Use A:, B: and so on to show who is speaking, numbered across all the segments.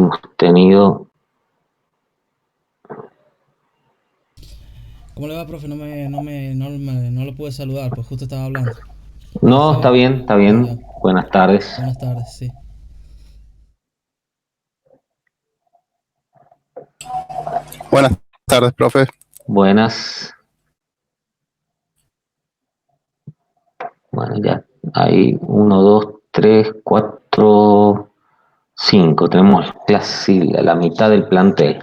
A: hemos tenido...
B: ¿Cómo le va, profe? No lo pude saludar, pues justo estaba hablando. ¿Cómo
A: No, está
B: estaba?
A: bien, está
B: Ya.
A: bien. Buenas tardes.
B: Buenas tardes, sí.
C: Buenas tardes, profe.
A: Buenas. Bueno, ya hay uno, dos, tres, cuatro, cinco. Tenemos casi la mitad del plantel.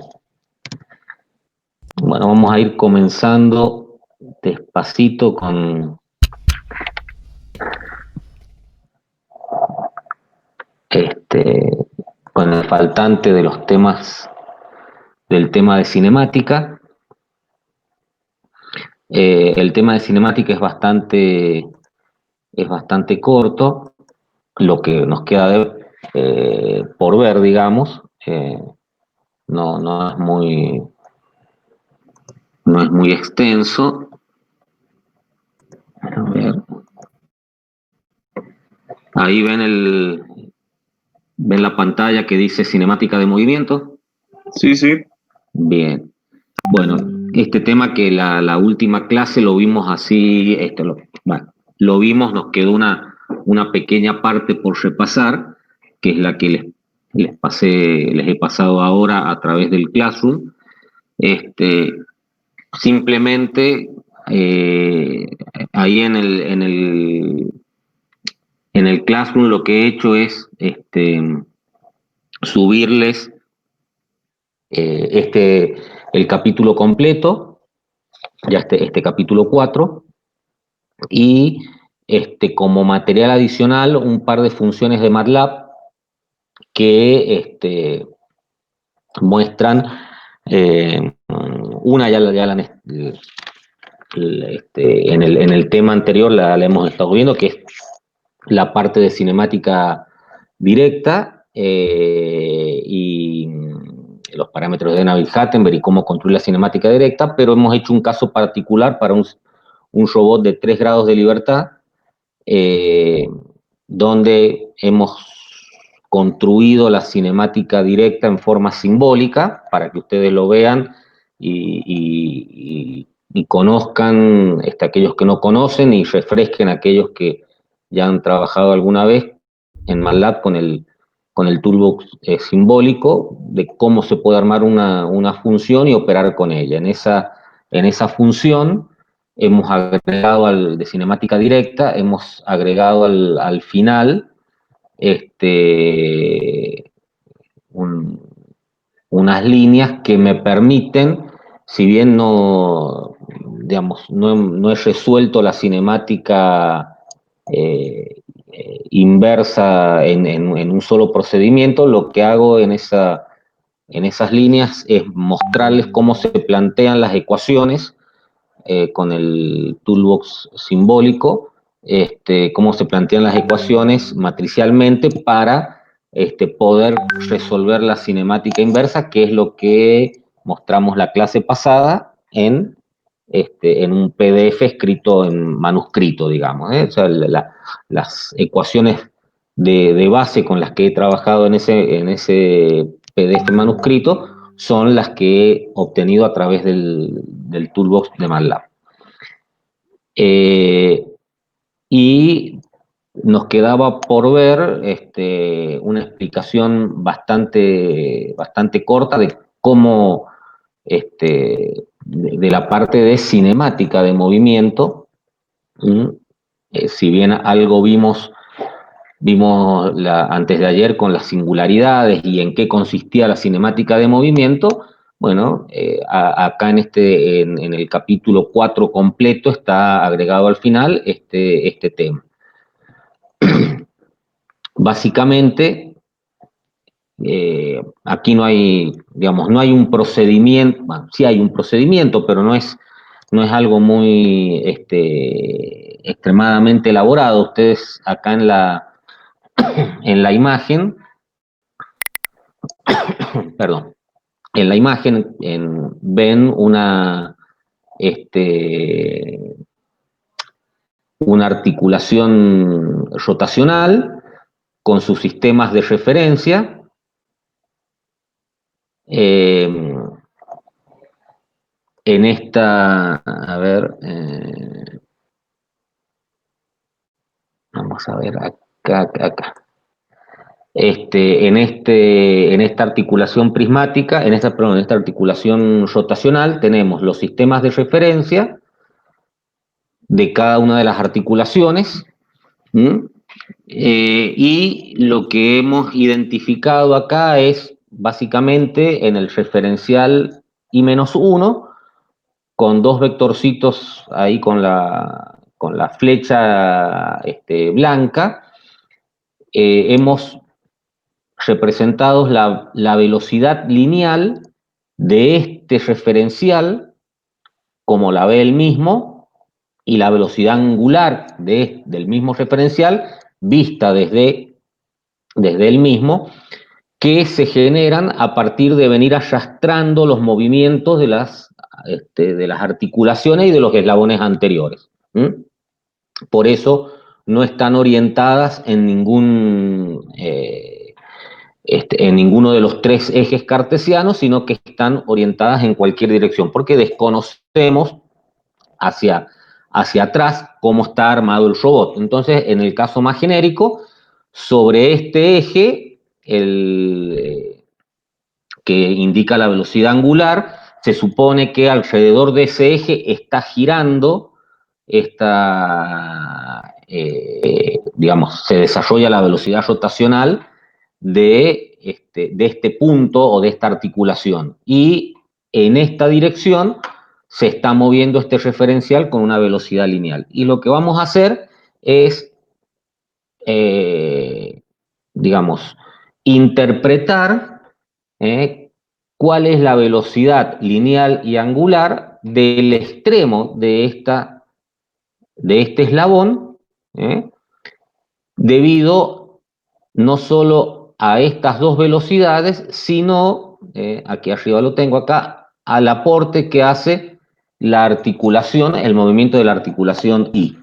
A: Bueno, vamos a ir comenzando despacito este, con el faltante de los temas, del tema de cinemática. El tema de cinemática es bastante corto, lo que nos queda por ver, digamos, no es no es muy extenso. A ver, ahí ven la pantalla que dice cinemática de movimiento.
C: Sí, sí.
A: Bien. Bueno, este tema que la última clase lo vimos así, bueno, lo vimos, nos quedó una pequeña parte por repasar, que es la que les he pasado ahora a través del Classroom. Este, simplemente eh, ahí en el Classroom lo que he hecho es subirles el capítulo completo, ya este capítulo 4 y como material adicional un par de funciones de MATLAB que muestran, una ya la han, en el tema anterior la hemos estado viendo, que es la parte de cinemática directa y los parámetros de Navier-Stoltenberg y cómo construir la cinemática directa, pero hemos hecho un caso particular para un robot de 3 grados de libertad, eh, donde hemos construido la cinemática directa en forma simbólica para que ustedes lo vean y conozcan aquellos que no conocen y refresquen a aquellos que ya han trabajado alguna vez en MATLAB con el toolbox simbólico de cómo se puede armar una función y operar con ella. En esa función hemos agregado de cinemática directa, hemos agregado al final este, un, unas líneas que me permiten, si bien digamos, no he resuelto la cinemática inversa en un solo procedimiento, lo que hago en esas líneas es mostrarles cómo se plantean las ecuaciones con el toolbox simbólico, cómo se plantean las ecuaciones matricialmente para poder resolver la cinemática inversa, que es lo que mostramos la clase pasada en un PDF escrito en manuscrito, digamos. O sea, las ecuaciones de base con las que he trabajado en ese PDF manuscrito son las que he obtenido a través del toolbox de MATLAB. Y nos quedaba por ver una explicación bastante corta de cómo, de la parte de cinemática de movimiento. Si bien algo vimos antes de ayer con las singularidades y en qué consistía la cinemática de movimiento. Bueno, acá en el capítulo 4 completo está agregado al final este tema. Básicamente, aquí no hay, digamos, no hay un procedimiento, bueno, sí hay un procedimiento, pero no es algo muy extremadamente elaborado. Ustedes acá en la imagen, perdón, en la imagen ven este, una articulación rotacional con sus sistemas de referencia, En esta, a ver, vamos a ver acá. En esta articulación prismática, en esta articulación rotacional, tenemos los sistemas de referencia de cada una de las articulaciones, y lo que hemos identificado acá es básicamente en el referencial I-1, con dos vectorcitos ahí con la flecha blanca, hemos representado la velocidad lineal de este referencial, como la ve el mismo, y la velocidad angular del mismo referencial, vista desde el mismo, que se generan a partir de venir arrastrando los movimientos de las articulaciones y de los eslabones anteriores. Por eso no están orientadas en ninguno de los tres ejes cartesianos, sino que están orientadas en cualquier dirección, porque desconocemos hacia atrás cómo está armado el robot. Entonces, en el caso más genérico, sobre este eje, que indica la velocidad angular, se supone que alrededor de ese eje está girando digamos, se desarrolla la velocidad rotacional de este punto o de esta articulación. Y en esta dirección se está moviendo este referencial con una velocidad lineal. Y lo que vamos a hacer es, digamos, interpretar cuál es la velocidad lineal y angular del extremo de este eslabón, debido no solo a estas dos velocidades, sino, aquí arriba lo tengo acá, al aporte que hace la articulación, el movimiento de la articulación I.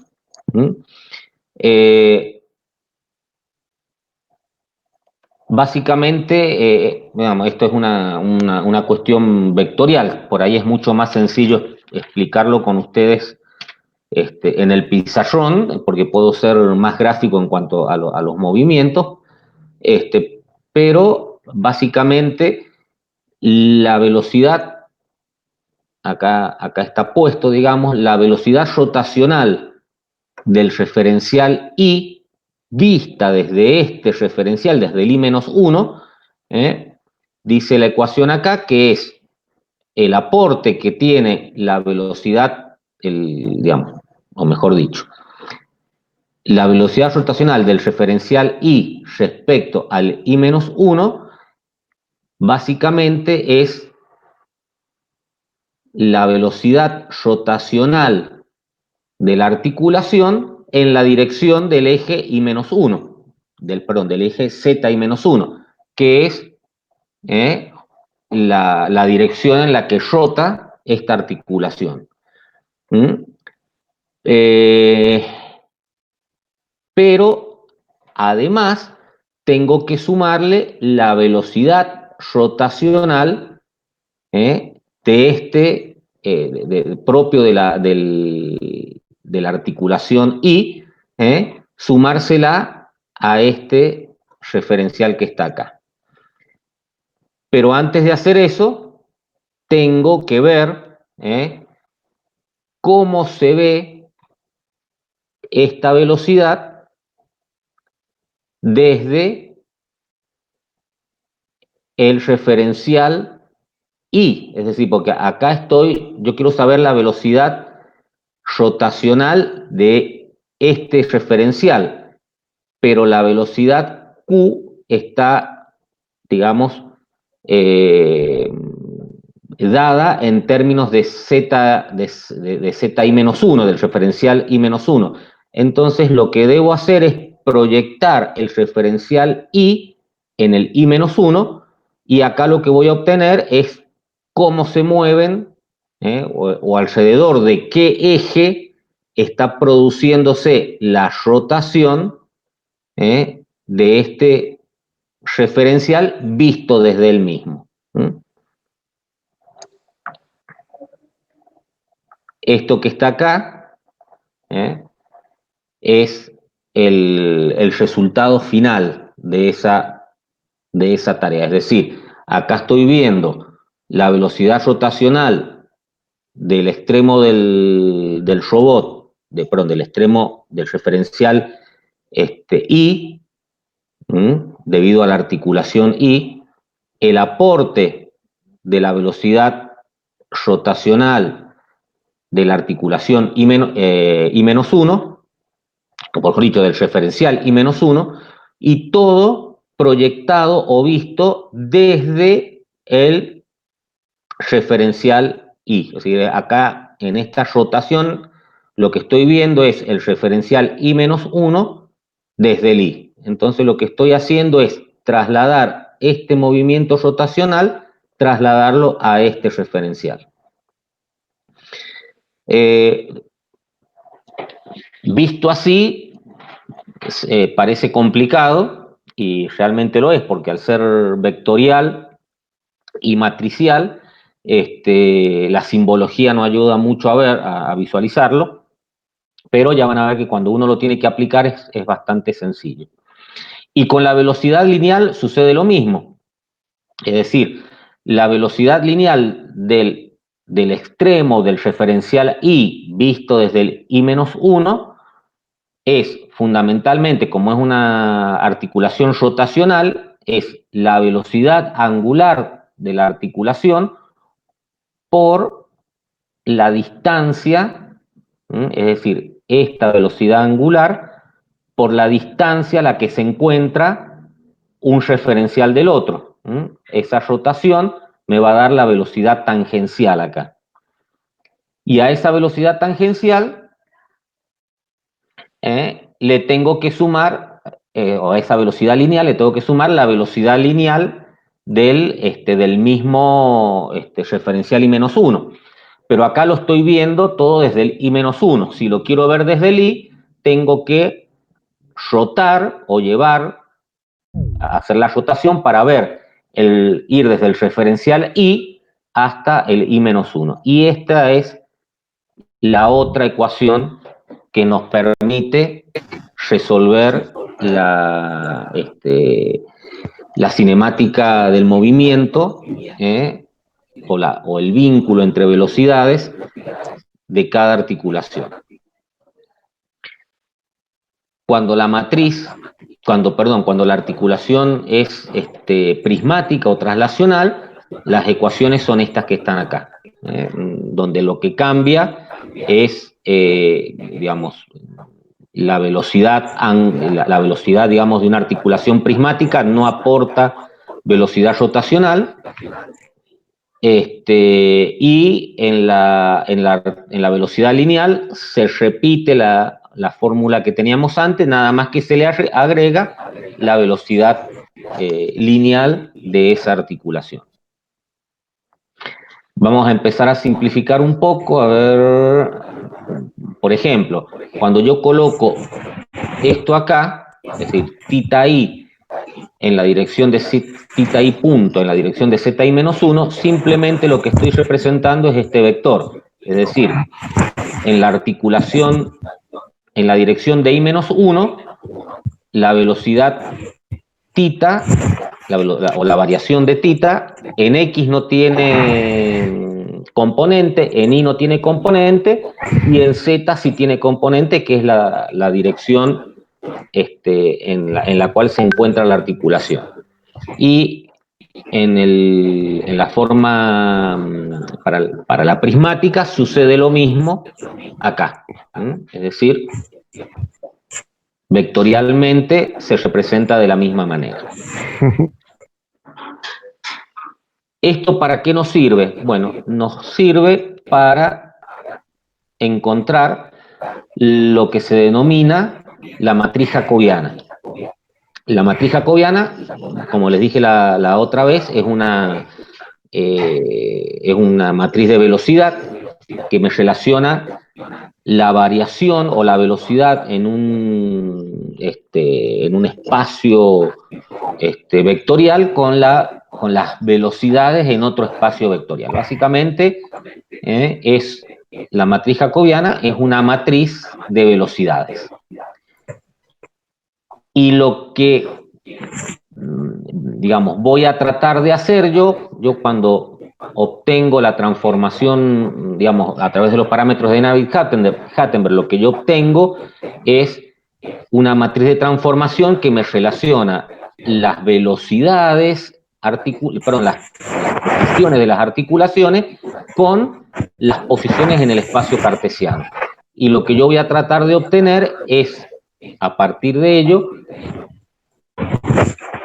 A: Básicamente, digamos, esto es una cuestión vectorial, por ahí es mucho más sencillo explicarlo con ustedes en el pizarrón, porque puedo ser más gráfico en cuanto a los movimientos, pero básicamente la velocidad, acá está puesto, digamos, la velocidad rotacional del referencial I, vista desde este referencial, desde el I-1, dice la ecuación acá, que es el aporte que tiene la velocidad, digamos, o mejor dicho, la velocidad rotacional del referencial I respecto al I-1, básicamente es la velocidad rotacional de la articulación en la dirección del eje I-1, del eje ZI-1, que es la dirección en la que rota esta articulación. Pero además tengo que sumarle la velocidad rotacional propio de la articulación I, sumársela a este referencial que está acá. Pero antes de hacer eso, tengo que ver cómo se ve esta velocidad desde el referencial I, es decir, porque acá yo quiero saber la velocidad rotacional de este referencial, pero la velocidad Q está, digamos, dada en términos de ZI-1, del referencial I-1. Entonces, lo que debo hacer es proyectar el referencial I en el I-1, y acá lo que voy a obtener es cómo se mueven, o alrededor de qué eje está produciéndose la rotación de este referencial visto desde el mismo. Esto que está acá es el resultado final de esa tarea. Es decir, acá estoy viendo la velocidad rotacional del extremo del robot, del extremo del referencial I, debido a la articulación I, el aporte de la velocidad rotacional de la articulación I-1, o por dicho, del referencial I-1, y todo proyectado o visto desde el referencial I. O sea, acá en esta rotación lo que estoy viendo es el referencial I-1 desde el I. Entonces lo que estoy haciendo es trasladar este movimiento rotacional, trasladarlo a este referencial. Visto así, parece complicado, y realmente lo es, porque al ser vectorial y matricial, la simbología no ayuda mucho a visualizarlo, pero ya van a ver que cuando uno lo tiene que aplicar es bastante sencillo. Y con la velocidad lineal sucede lo mismo. Es decir, la velocidad lineal del extremo del referencial I visto desde el I-1 es fundamentalmente, como es una articulación rotacional, es la velocidad angular de la articulación por la distancia, es decir, esta velocidad angular por la distancia a la que se encuentra un referencial del otro. Esa rotación me va a dar la velocidad tangencial acá. Y a esa velocidad tangencial le tengo que sumar, o a esa velocidad lineal le tengo que sumar la velocidad lineal del mismo referencial I-1. Pero acá lo estoy viendo todo desde el I-1. Si lo quiero ver desde el I, tengo que rotar o llevar, hacer la rotación para ver ir desde el referencial I hasta el I-1. Y esta es la otra ecuación que nos permite resolver la cinemática del movimiento, o el vínculo entre velocidades de cada articulación. Cuando la matriz, cuando la articulación es prismática o traslacional, las ecuaciones son estas que están acá, donde lo que cambia es, digamos, la velocidad, digamos, de una articulación prismática no aporta velocidad rotacional, y en la velocidad lineal se repite la fórmula que teníamos antes, nada más que se le agrega la velocidad lineal de esa articulación. Vamos a empezar a simplificar un poco, a ver, por ejemplo, cuando yo coloco esto acá, es decir, θ i en la dirección de θ i punto, en la dirección de z i menos 1, simplemente lo que estoy representando es este vector. Es decir, en la articulación, en la dirección de i menos 1, la velocidad θ, o la variación de θ, en x no tiene componente, en y no tiene componente, y en z sí tiene componente, que es la dirección en la cual se encuentra la articulación. Y en la forma para la prismática sucede lo mismo acá. Es decir, vectorialmente se representa de la misma manera. ¿Esto para qué nos sirve? Bueno, nos sirve para encontrar lo que se denomina la matriz jacobiana. La matriz jacobiana, como les dije la otra vez, es una matriz de velocidad que me relaciona la variación o la velocidad en un espacio vectorial con las velocidades en otro espacio vectorial. Básicamente es la matriz jacobiana es una matriz de velocidades. Y lo que, digamos, voy a tratar de hacer yo cuando obtengo la transformación, digamos, a través de los parámetros de Navier-Hattenberg, lo que yo obtengo es una matriz de transformación que me relaciona las velocidades, las posiciones de las articulaciones con las posiciones en el espacio cartesiano. Y lo que yo voy a tratar de obtener es, a partir de ello,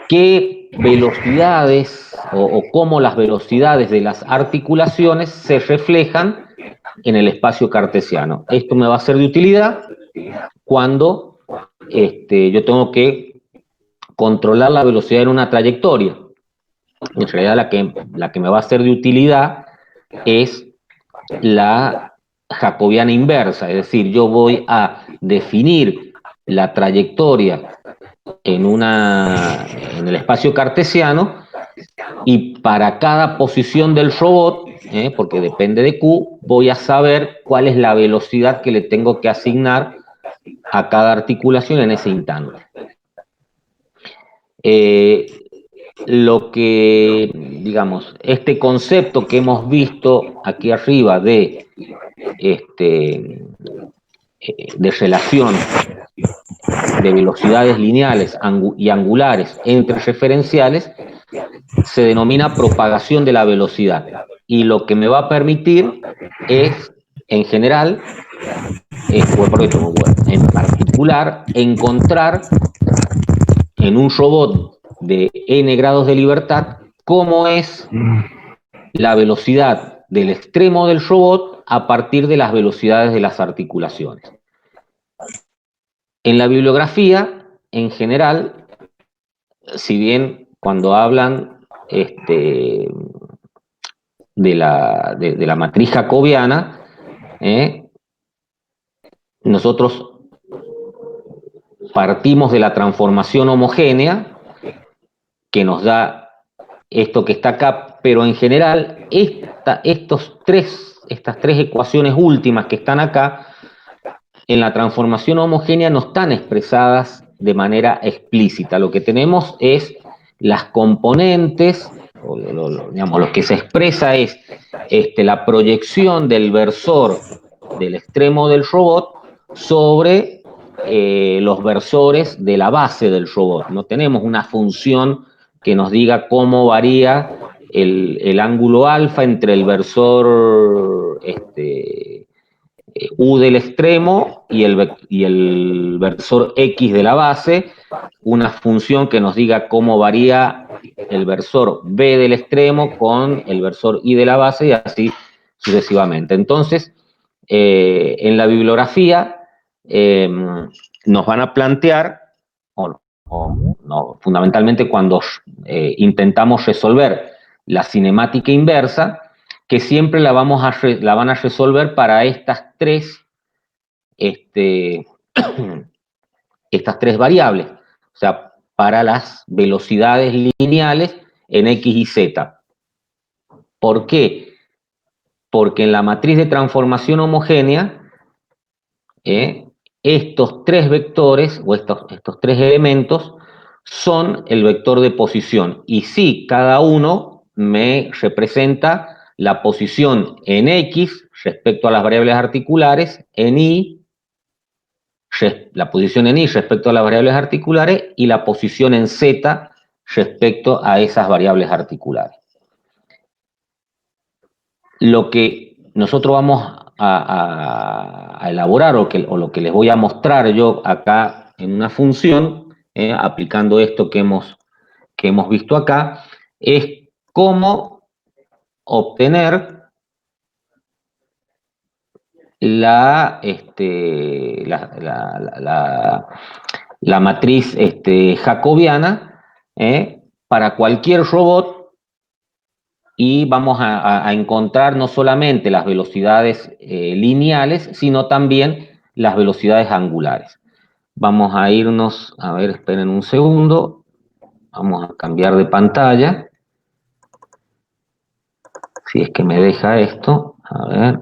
A: qué velocidades o cómo las velocidades de las articulaciones se reflejan en el espacio cartesiano. Esto me va a ser de utilidad cuando yo tengo que controlar la velocidad en una trayectoria. En realidad la que me va a ser de utilidad es la jacobiana inversa, es decir, yo voy a definir la trayectoria en el espacio cartesiano, y para cada posición del robot, porque depende de Q, voy a saber cuál es la velocidad que le tengo que asignar a cada articulación en ese instante. Lo que, digamos, este concepto que hemos visto aquí arriba de relación de velocidades lineales y angulares entre referenciales se denomina propagación de la velocidad, y lo que me va a permitir es, en general, en particular, encontrar en un robot de n grados de libertad cómo es la velocidad del extremo del robot a partir de las velocidades de las articulaciones. En la bibliografía, en general, si bien cuando hablan de la matriz jacobiana, nosotros partimos de la transformación homogénea que nos da esto que está acá, pero en general estas tres ecuaciones últimas que están acá en la transformación homogénea no están expresadas de manera explícita. Lo que tenemos es las componentes, digamos, lo que se expresa es la proyección del versor del extremo del robot sobre los versores de la base del robot. No tenemos una función que nos diga cómo varía el ángulo alfa entre el versor U del extremo y el versor X de la base, una función que nos diga cómo varía el versor B del extremo con el versor Y de la base, y así sucesivamente. Entonces, en la bibliografía nos van a plantear, fundamentalmente cuando intentamos resolver la cinemática inversa, que siempre la van a resolver para estas tres variables, o sea, para las velocidades lineales en X y Z. ¿Por qué? Porque en la matriz de transformación homogénea, estos tres vectores, o estos tres elementos, son el vector de posición, y sí, cada uno me representa la posición en X respecto a las variables articulares, en Y, la posición en Y respecto a las variables articulares, y la posición en Z respecto a esas variables articulares. Lo que nosotros vamos a elaborar, o lo que les voy a mostrar yo acá en una función, aplicando esto que hemos visto acá, es cómo obtener la matriz jacobiana para cualquier robot, y vamos a encontrar no solamente las velocidades lineales, sino también las velocidades angulares. Vamos a irnos, a ver, esperen un segundo, vamos a cambiar de pantalla, si es que me deja esto, a ver.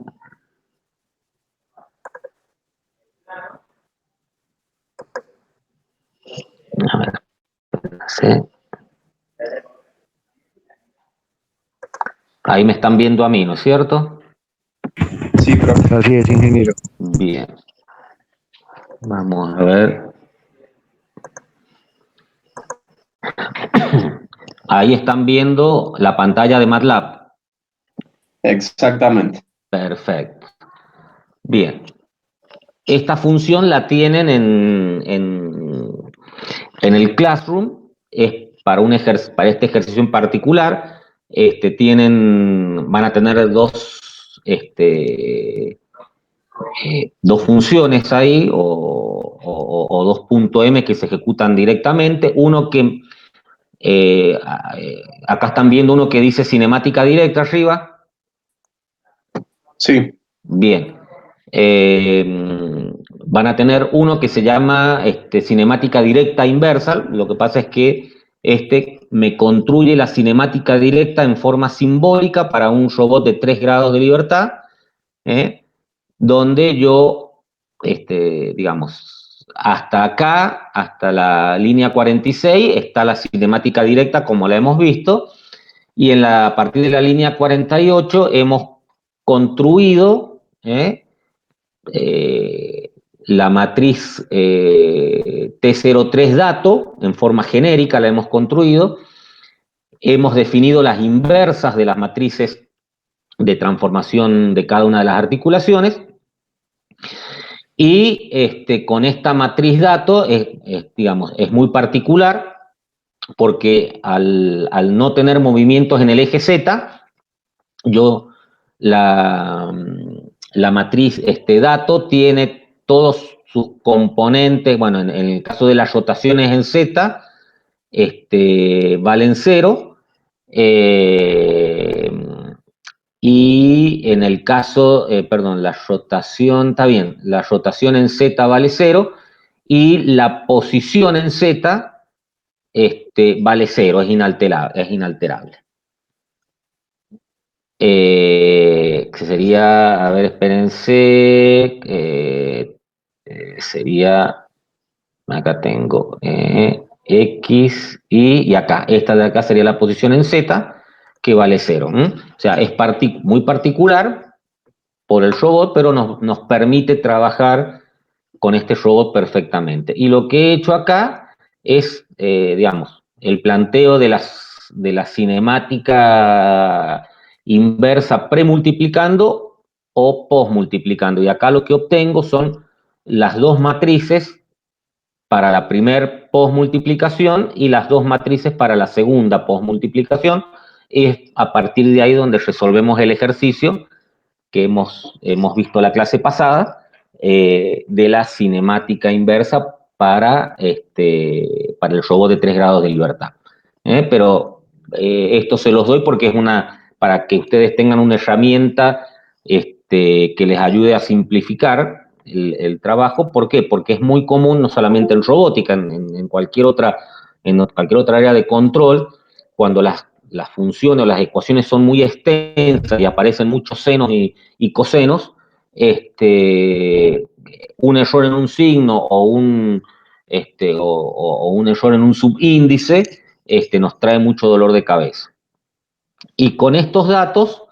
A: Ahí me están viendo a mí, ¿no es cierto?
C: Sí, profe, así es, ingeniero.
A: Bien. Vamos a ver. Ahí están viendo la pantalla de MATLAB.
C: Exactamente.
A: Perfecto. Bien. Esta función la tienen en el Classroom. Es para, para este ejercicio en particular. Van a tener dos funciones ahí o dos punto .m que se ejecutan directamente. Uno que acá están viendo uno que dice cinemática directa arriba.
C: Sí.
A: Bien. Van a tener uno que se llama cinemática directa inversa. Lo que pasa es que me construye la cinemática directa en forma simbólica para un robot de 3 grados de libertad, donde yo, digamos, hasta acá, hasta la línea 46, está la cinemática directa como la hemos visto, y a partir de la línea 48 hemos construido la matriz T03 dato, en forma genérica la hemos construido, hemos definido las inversas de las matrices de transformación de cada una de las articulaciones, y con esta matriz dato, digamos, es muy particular porque al no tener movimientos en el eje Z, yo la matriz dato tiene todos sus componentes, bueno, en el caso de las rotaciones en Z, valen 0, y en el caso, perdón, la rotación, está bien, la rotación en Z vale 0, y la posición en Z vale 0, es inalterable. Que sería, a ver, espérense, sería, acá tengo X y acá, esta de acá sería la posición en Z, que vale 0. O sea, es muy particular por el robot, pero nos permite trabajar con este robot perfectamente. Y lo que he hecho acá es, digamos, el planteo de la cinemática inversa premultiplicando o postmultiplicando. Y acá lo que obtengo son las dos matrices para la primer postmultiplicación y las dos matrices para la segunda postmultiplicación. Es a partir de ahí donde resolvemos el ejercicio que hemos visto la clase pasada, de la cinemática inversa para el robot de 3 grados de libertad. Pero esto se los doy porque es para que ustedes tengan una herramienta que les ayude a simplificar el trabajo. ¿Por qué? Porque es muy común, no solamente en robótica, en cualquier otra área de control, cuando las funciones o las ecuaciones son muy extensas y aparecen muchos senos y cosenos, un error en un signo o un error en un subíndice nos trae mucho dolor de cabeza. Y con estos datos,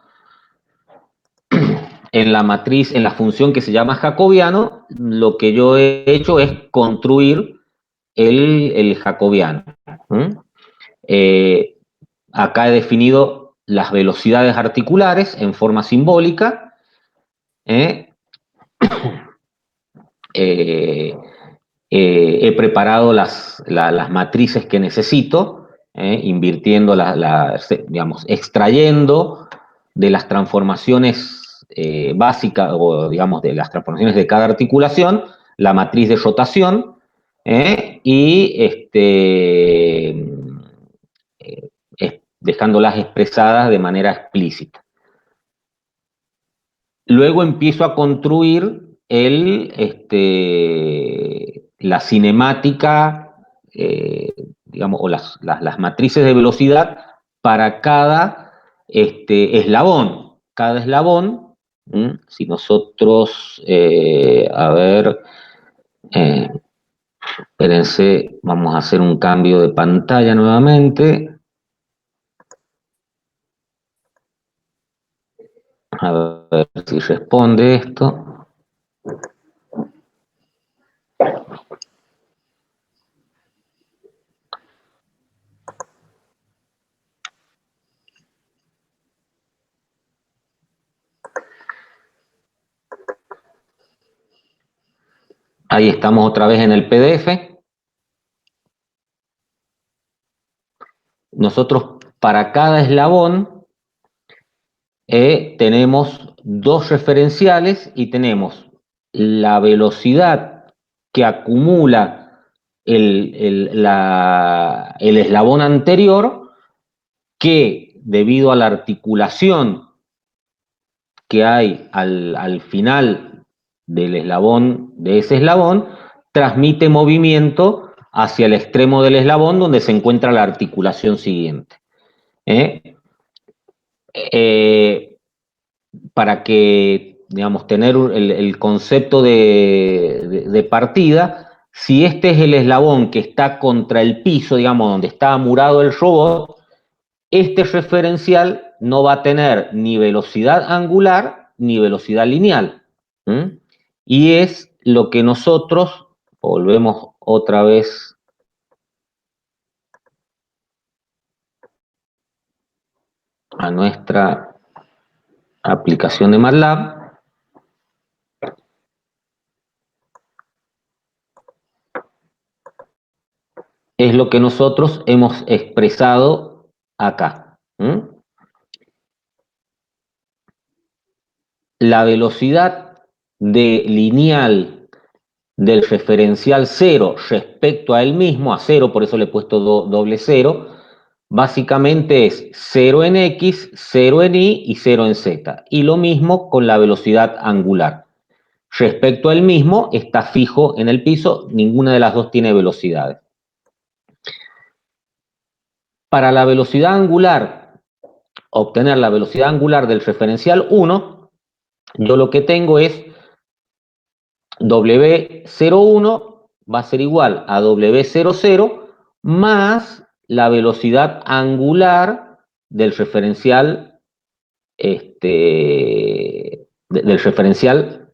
A: en la matriz, en la función que se llama jacobiano, lo que yo he hecho es construir el jacobiano. Acá he definido las velocidades articulares en forma simbólica. He preparado las matrices que necesito, invirtiendo, digamos, extrayendo de las transformaciones básicas, o digamos, de las transformaciones de cada articulación, la matriz de rotación, y dejándolas expresadas de manera explícita. Luego empiezo a construir la cinemática, digamos, o las matrices de velocidad para cada eslabón. Cada eslabón, si nosotros, a ver, Espérense, vamos a hacer un cambio de pantalla nuevamente. A ver si responde esto. Ahí estamos otra vez en el PDF. Nosotros para cada eslabón tenemos dos referenciales y tenemos la velocidad que acumula el eslabón anterior, que debido a la articulación que hay al final del eslabón, de ese eslabón, transmite movimiento hacia el extremo del eslabón donde se encuentra la articulación siguiente. Para que, digamos, tener el concepto de partida, si este es el eslabón que está contra el piso, digamos, donde está amurado el robot, este referencial no va a tener ni velocidad angular ni velocidad lineal. Y es lo que nosotros, volvemos otra vez a nuestra aplicación de MATLAB. Es lo que nosotros hemos expresado acá. La velocidad lineal del referencial 0 respecto a él mismo, a 0, por eso le he puesto doble 0, básicamente es 0 en X, 0 en Y y 0 en Z. Y lo mismo con la velocidad angular. Respecto a él mismo, está fijo en el piso, ninguna de las dos tiene velocidades. Para la velocidad angular, obtener la velocidad angular del referencial 1, yo lo que tengo es W01 va a ser igual a W00 más la velocidad angular del referencial, del referencial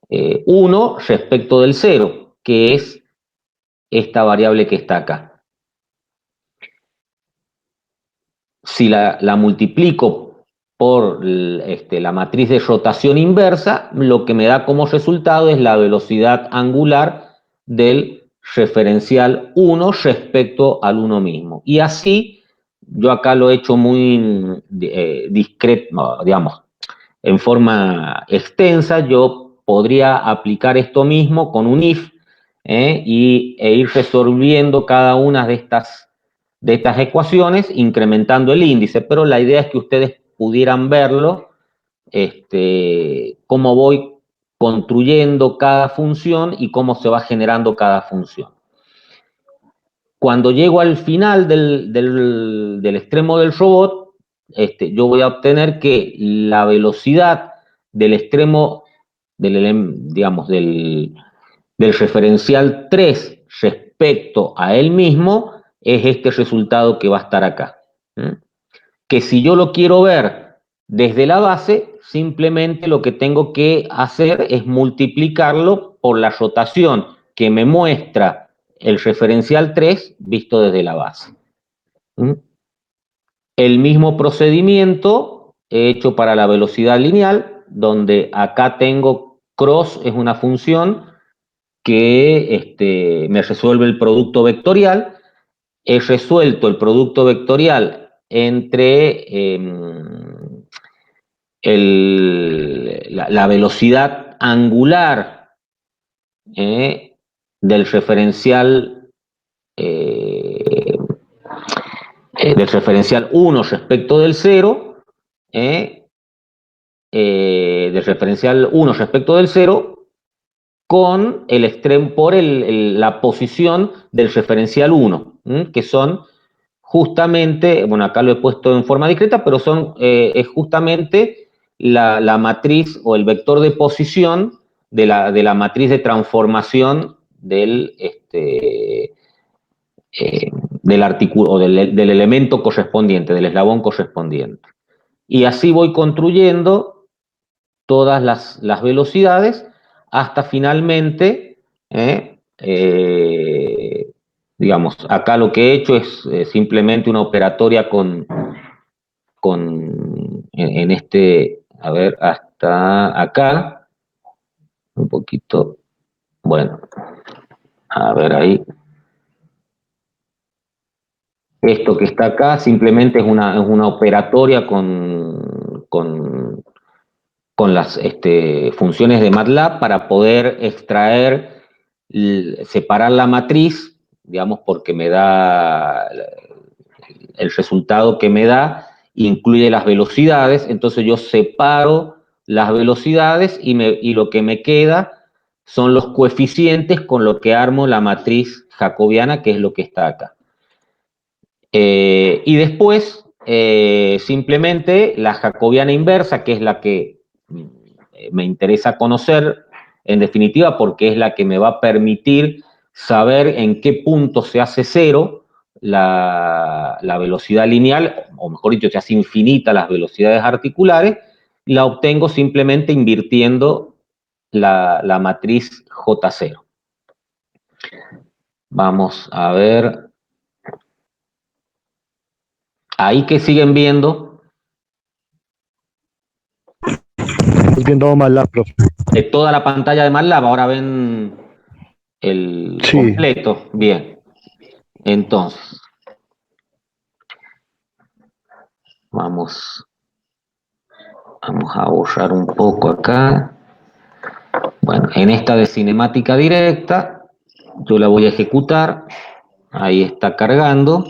A: 1 respecto del 0, que es esta variable que está acá. Si la multiplico por la matriz de rotación inversa, lo que me da como resultado es la velocidad angular del referencial 1 respecto al 1 mismo. Y así, yo acá lo he hecho muy discreto, digamos, en forma extensa. Yo podría aplicar esto mismo con un if e ir resolviendo cada una de estas ecuaciones, incrementando el índice, pero la idea es que ustedes pudieran verlo, cómo voy construyendo cada función y cómo se va generando cada función. Cuando llego al final del extremo del robot, yo voy a obtener que la velocidad del extremo, digamos, del referencial 3 respecto a él mismo, es este resultado que va a estar acá. Que si yo lo quiero ver desde la base, simplemente lo que tengo que hacer es multiplicarlo por la rotación que me muestra el referencial 3 visto desde la base. El mismo procedimiento he hecho para la velocidad lineal, donde acá tengo cross, es una función que me resuelve el producto vectorial. He resuelto el producto vectorial entre la velocidad angular del referencial 1 respecto del 0, del referencial 1 respecto del 0, con el extremo por la posición del referencial 1, que son justamente, bueno, acá lo he puesto en forma discreta, pero es justamente la matriz o el vector de posición de la matriz de transformación del artículo o del elemento correspondiente, del eslabón correspondiente. Y así voy construyendo todas las velocidades hasta finalmente, digamos, acá lo que he hecho es simplemente una operatoria en este, a ver, hasta acá, un poquito, bueno, a ver ahí. Esto que está acá simplemente es una operatoria con las funciones de MATLAB para poder extraer, separar la matriz, digamos, porque me da el resultado que me da, incluye las velocidades, entonces yo separo las velocidades y lo que me queda son los coeficientes con lo que armo la matriz jacobiana, que es lo que está acá. Y después, simplemente la jacobiana inversa, que es la que me interesa conocer, en definitiva, porque es la que me va a permitir saber en qué punto se hace cero la velocidad lineal, o mejor dicho, se hace infinita las velocidades articulares, la obtengo simplemente invirtiendo la matriz J0. Vamos a ver. Ahí que siguen viendo.
C: Estoy viendo MATLAB, profe.
A: De toda la pantalla de MATLAB, ahora ven el completo. Bien. Entonces, vamos a borrar un poco acá. Bueno, en esta de cinemática directa, yo la voy a ejecutar. Ahí está cargando.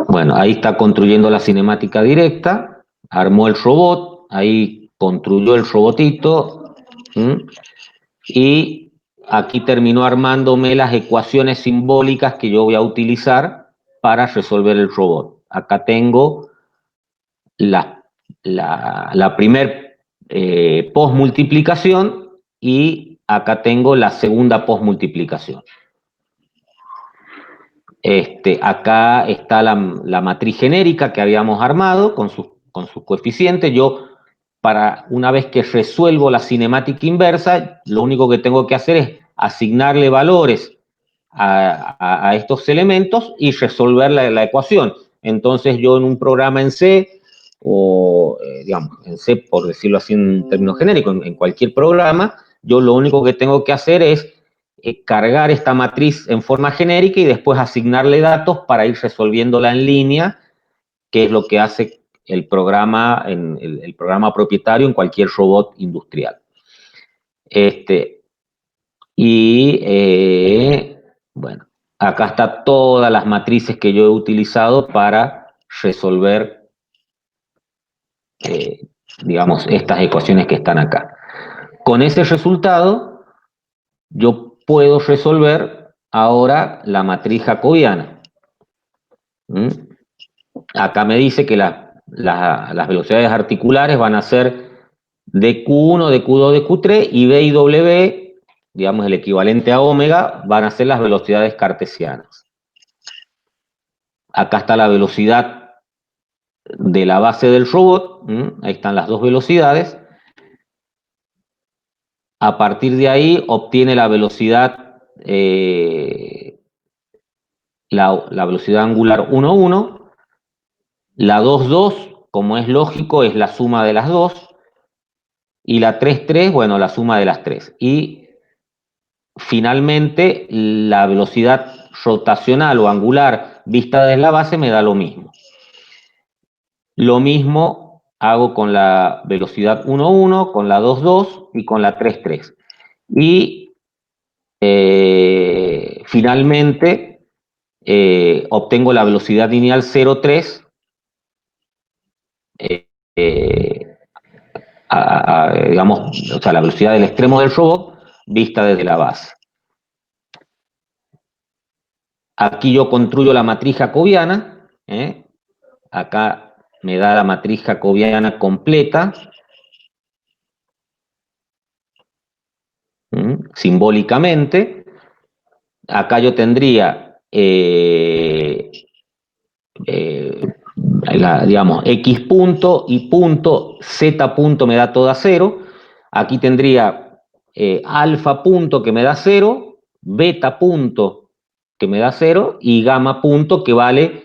A: Bueno, ahí está construyendo la cinemática directa, armó el robot, ahí construyó el robotito, y aquí terminó armándome las ecuaciones simbólicas que yo voy a utilizar para resolver el robot. Acá tengo la primer postmultiplicación y acá tengo la segunda postmultiplicación. Acá está la matriz genérica que habíamos armado con sus coeficientes. Yo, una vez que resuelvo la cinemática inversa, lo único que tengo que hacer es asignarle valores a estos elementos y resolver la ecuación. Entonces yo en un programa en C, o digamos, en C por decirlo así en términos genéricos, en cualquier programa, yo lo único que tengo que hacer es cargar esta matriz en forma genérica y después asignarle datos para ir resolviéndola en línea, que es lo que hace el programa, el programa propietario en cualquier robot industrial. Bueno, acá está todas las matrices que yo he utilizado para resolver, digamos, estas ecuaciones que están acá. Con ese resultado, yo puedo resolver ahora la matriz jacobiana. Acá me dice que las velocidades articulares van a ser dQ1, dQ2, dQ3 y B y W, digamos el equivalente a omega, van a ser las velocidades cartesianas. Acá está la velocidad de la base del robot, ahí están las dos velocidades. A partir de ahí obtiene la velocidad, la velocidad angular 1,1. La 2,2, como es lógico, es la suma de las dos. Y la 3,3, bueno, la suma de las tres. Y finalmente la velocidad rotacional o angular vista desde la base me da lo mismo. Lo mismo hago con la velocidad 1,1, con la 2,2 y con la 3,3. Y finalmente obtengo la velocidad lineal 0,3 digamos, o sea, la velocidad del extremo del robot vista desde la base. Aquí yo construyo la matriz jacobiana, acá me da la matriz jacobiana completa, simbólicamente. Acá yo tendría, digamos, X punto y punto, Z punto me da toda 0. Aquí tendría alfa punto que me da 0, beta punto que me da 0 y gamma punto que vale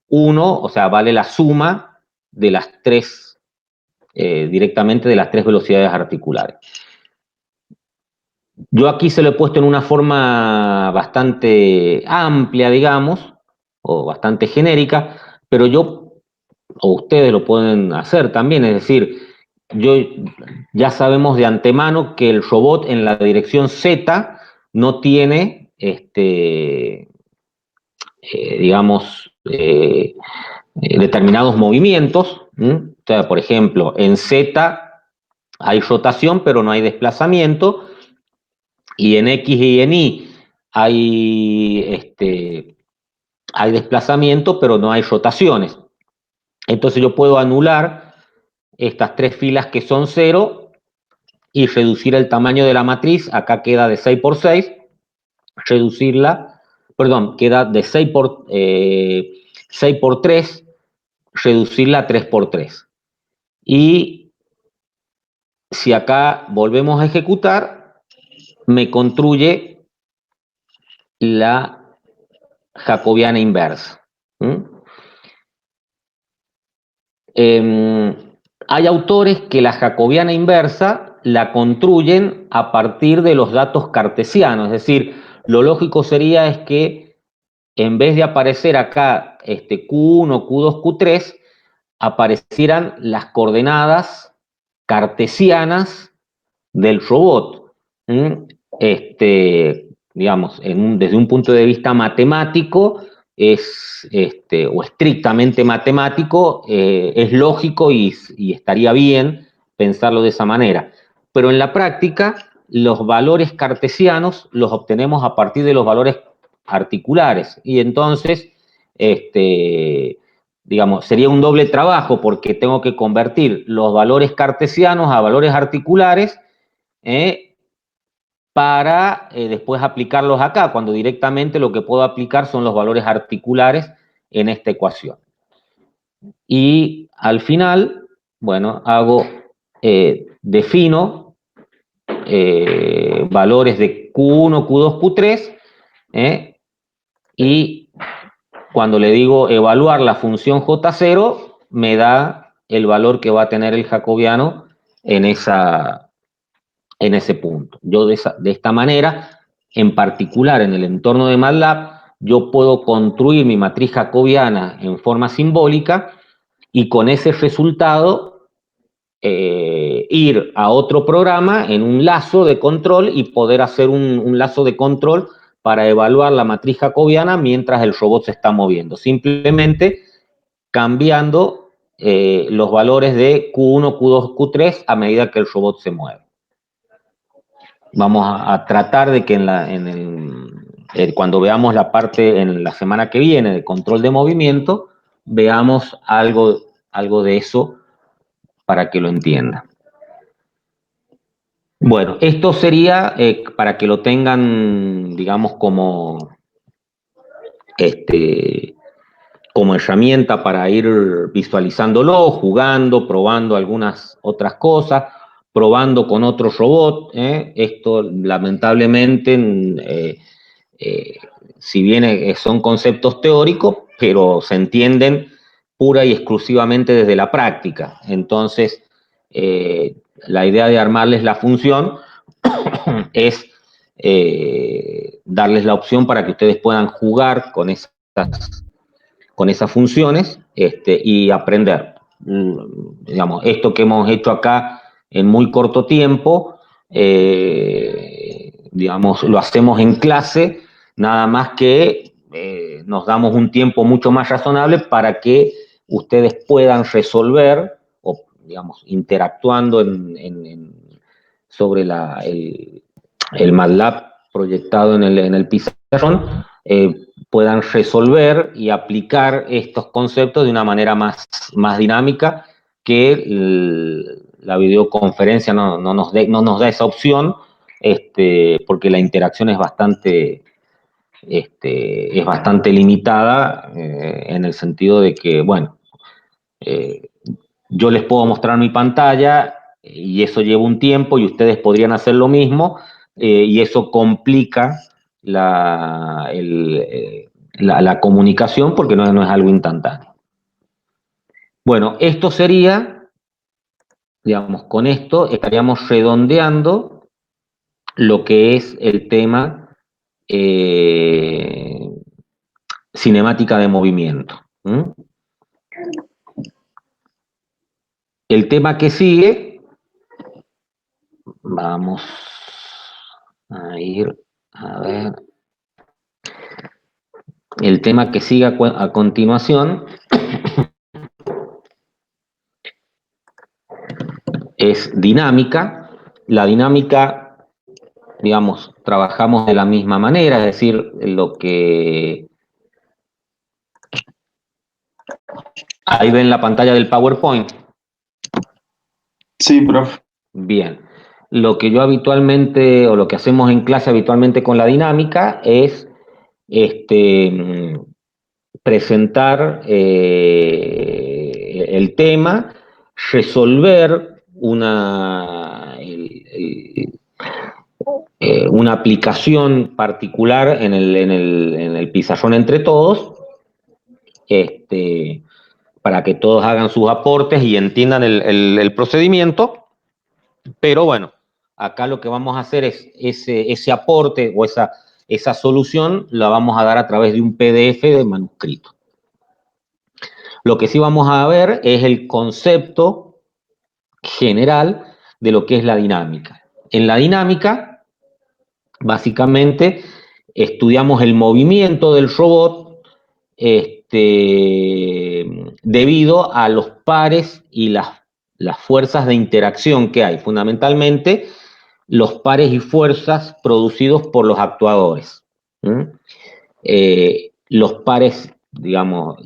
A: 1, o sea, vale la suma de las tres, directamente de las tres velocidades articulares. Yo aquí se lo he puesto en una forma bastante amplia, digamos, o bastante genérica, pero yo, o ustedes lo pueden hacer también, es decir, yo ya sabemos de antemano que el robot en la dirección Z no tiene, digamos, determinados movimientos. O sea, por ejemplo, en Z hay rotación, pero no hay desplazamiento, y en X y en Y hay desplazamiento, pero no hay rotaciones. Entonces yo puedo anular estas tres filas que son 0 y reducir el tamaño de la matriz. Acá queda de 6 por 6, reducirla, perdón, queda de 6 por 3, reducirla a 3 por 3. Y si acá volvemos a ejecutar, me construye la jacobiana inversa. Hay autores que la jacobiana inversa la construyen a partir de los datos cartesianos, es decir, lo lógico sería es que en vez de aparecer acá Q1, Q2, Q3, aparecieran las coordenadas cartesianas del robot. Digamos, desde un punto de vista matemático, o estrictamente matemático, es lógico y estaría bien pensarlo de esa manera. Pero en la práctica, los valores cartesianos los obtenemos a partir de los valores articulares. Y entonces, digamos, sería un doble trabajo porque tengo que convertir los valores cartesianos a valores articulares, para después aplicarlos acá, cuando directamente lo que puedo aplicar son los valores articulares en esta ecuación. Y al final, bueno, defino valores de Q1, Q2, Q3, y cuando le digo evaluar la función J0, me da el valor que va a tener el jacobiano en ese punto. Yo de esta manera, en particular en el entorno de MATLAB, yo puedo construir mi matriz jacobiana en forma simbólica y con ese resultado ir a otro programa en un lazo de control y poder hacer un lazo de control para evaluar la matriz jacobiana mientras el robot se está moviendo. Simplemente cambiando los valores de Q1, Q2, Q3 a medida que el robot se mueve. Vamos a tratar de que cuando veamos la parte en la semana que viene de control de movimiento, veamos algo de eso para que lo entienda. Bueno, esto sería para que lo tengan, digamos, como herramienta para ir visualizándolo, jugando, probando algunas otras cosas, probando con otros robots. Esto, lamentablemente, si bien son conceptos teóricos, pero se entienden pura y exclusivamente desde la práctica. Entonces, la idea de armarles la función es darles la opción para que ustedes puedan jugar con esas funciones y aprender. Digamos, esto que hemos hecho acá en muy corto tiempo, digamos, lo hacemos en clase, nada más que nos damos un tiempo mucho más razonable para que ustedes puedan resolver, o digamos, interactuando sobre el MATLAB proyectado en el pizarrón, puedan resolver y aplicar estos conceptos de una manera más dinámica que la videoconferencia no nos da esa opción, porque la interacción es bastante limitada, en el sentido de que, bueno, yo les puedo mostrar mi pantalla y eso lleva un tiempo y ustedes podrían hacer lo mismo, y eso complica la comunicación porque no es algo instantáneo. Bueno, esto sería, digamos, con esto estaríamos redondeando lo que es el tema cinemática de movimiento. El tema que sigue, vamos a ir a ver. El tema que sigue a continuación es dinámica. La dinámica, digamos, trabajamos de la misma manera, es decir, lo que... Ahí ven la pantalla del PowerPoint.
D: Sí, profe.
A: Bien. Lo que yo habitualmente, o lo que hacemos en clase habitualmente con la dinámica es presentar el tema, resolver una aplicación particular en el pizarrón entre todos, para que todos hagan sus aportes y entiendan el procedimiento. Pero bueno, acá lo que vamos a hacer es ese aporte o esa solución la vamos a dar a través de un PDF de manuscrito. Lo que sí vamos a ver es el concepto general de lo que es la dinámica. En la dinámica, básicamente, estudiamos el movimiento del robot debido a los pares y las fuerzas de interacción que hay. Fundamentalmente, los pares y fuerzas producidos por los actuadores. Los pares, digamos,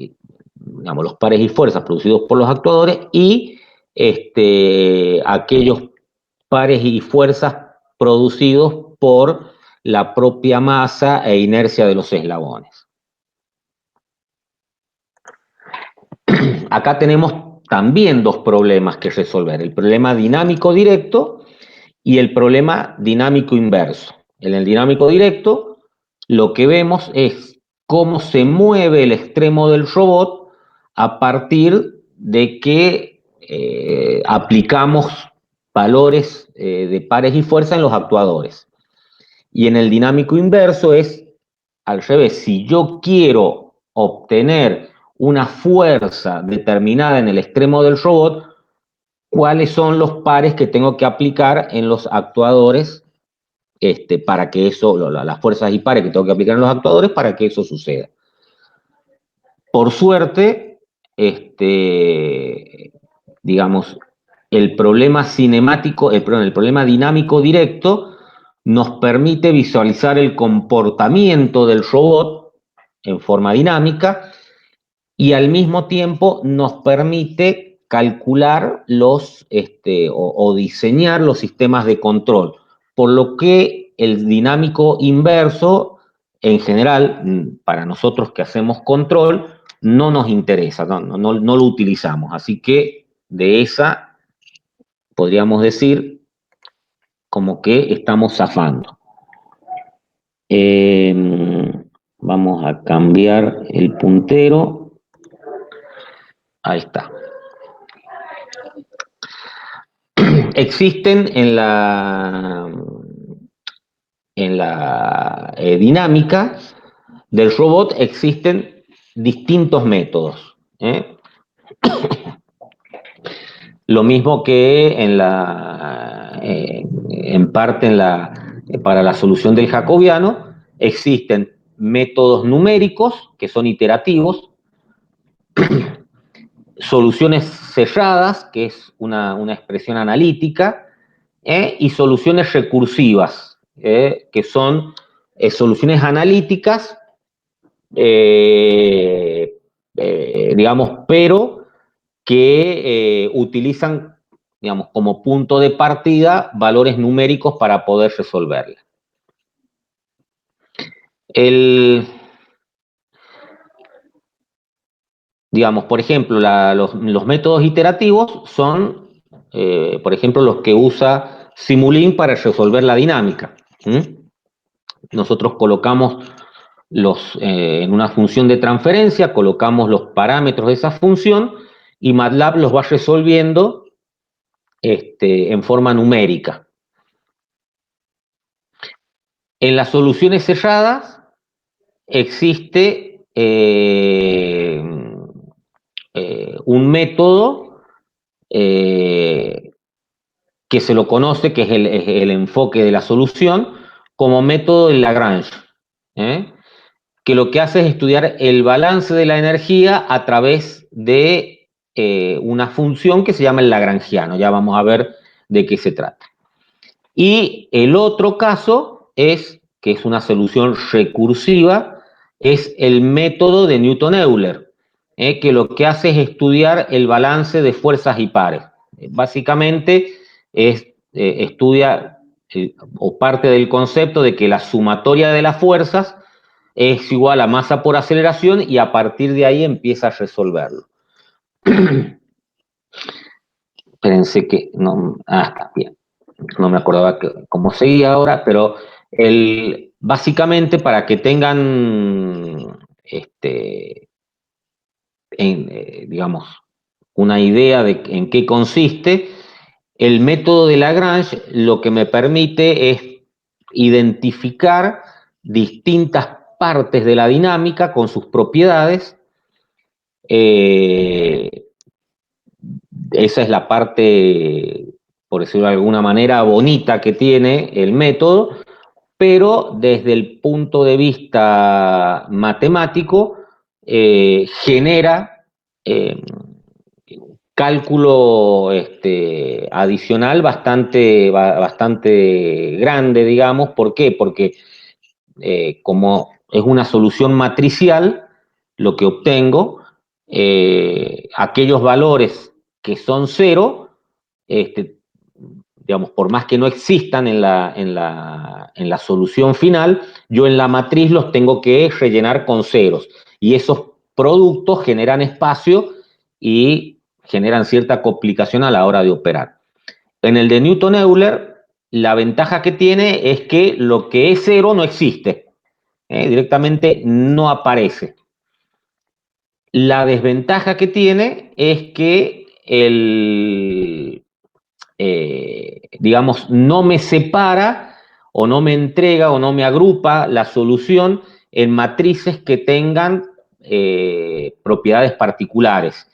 A: los pares y fuerzas producidos por los actuadores y aquellos pares y fuerzas producidos por la propia masa e inercia de los eslabones. Acá tenemos también dos problemas que resolver: el problema dinámico directo y el problema dinámico inverso. En el dinámico directo, lo que vemos es cómo se mueve el extremo del robot a partir de que aplicamos valores de pares y fuerza en los actuadores. Y en el dinámico inverso es al revés. Si yo quiero obtener una fuerza determinada en el extremo del robot, ¿cuáles son los pares que tengo que aplicar en los actuadores para que eso, las fuerzas y pares que tengo que aplicar en los actuadores para que eso suceda? Por suerte, digamos, el problema cinemático, el problema dinámico directo nos permite visualizar el comportamiento del robot en forma dinámica y al mismo tiempo nos permite calcular o diseñar los sistemas de control, por lo que el dinámico inverso, en general, para nosotros que hacemos control, no nos interesa, no lo utilizamos. Así que de esa podríamos decir como que estamos zafando. Vamos a cambiar el puntero. Ahí está. Existen en la dinámica del robot, existen distintos métodos. Lo mismo que en parte para la solución del jacobiano, existen métodos numéricos que son iterativos, soluciones cerradas, que es una expresión analítica, y soluciones recursivas, que son soluciones analíticas digamos, pero que utilizan, digamos, como punto de partida valores numéricos para poder resolverla. Digamos, por ejemplo, los métodos iterativos son, por ejemplo, los que usa Simulink para resolver la dinámica. Nosotros colocamos en una función de transferencia, colocamos los parámetros de esa función y MATLAB los va resolviendo en forma numérica. En las soluciones cerradas existe un método que se lo conoce, que es el enfoque de la solución, como método de Lagrange, que lo que hace es estudiar el balance de la energía a través de una función que se llama el lagrangiano. Ya vamos a ver de qué se trata. Y el otro caso es, que es una solución recursiva, es el método de Newton-Euler, que lo que hace es estudiar el balance de fuerzas y pares. Básicamente estudia o parte del concepto de que la sumatoria de las fuerzas es igual a masa por aceleración y a partir de ahí empieza a resolverlo. Espérense que no... está bien. No me acordaba cómo seguía ahora, pero básicamente para que tengan, digamos, una idea de en qué consiste, el método de Lagrange lo que me permite es identificar distintas partes de la dinámica con sus propiedades. Esa es la parte, por decirlo de alguna manera, bonita que tiene el método, pero desde el punto de vista matemático genera cálculo adicional bastante grande, digamos. ¿Por qué? Porque como es una solución matricial, lo que obtengo, aquellos valores que son cero, digamos, por más que no existan en la solución final, yo en la matriz los tengo que rellenar con ceros. Y esos productos generan espacio y generan cierta complicación a la hora de operar. En el de Newton-Euler, la ventaja que tiene es que lo que es cero no existe. Directamente no aparece. La desventaja que tiene es que digamos, no me separa o no me entrega o no me agrupa la solución en matrices que tengan propiedades particulares.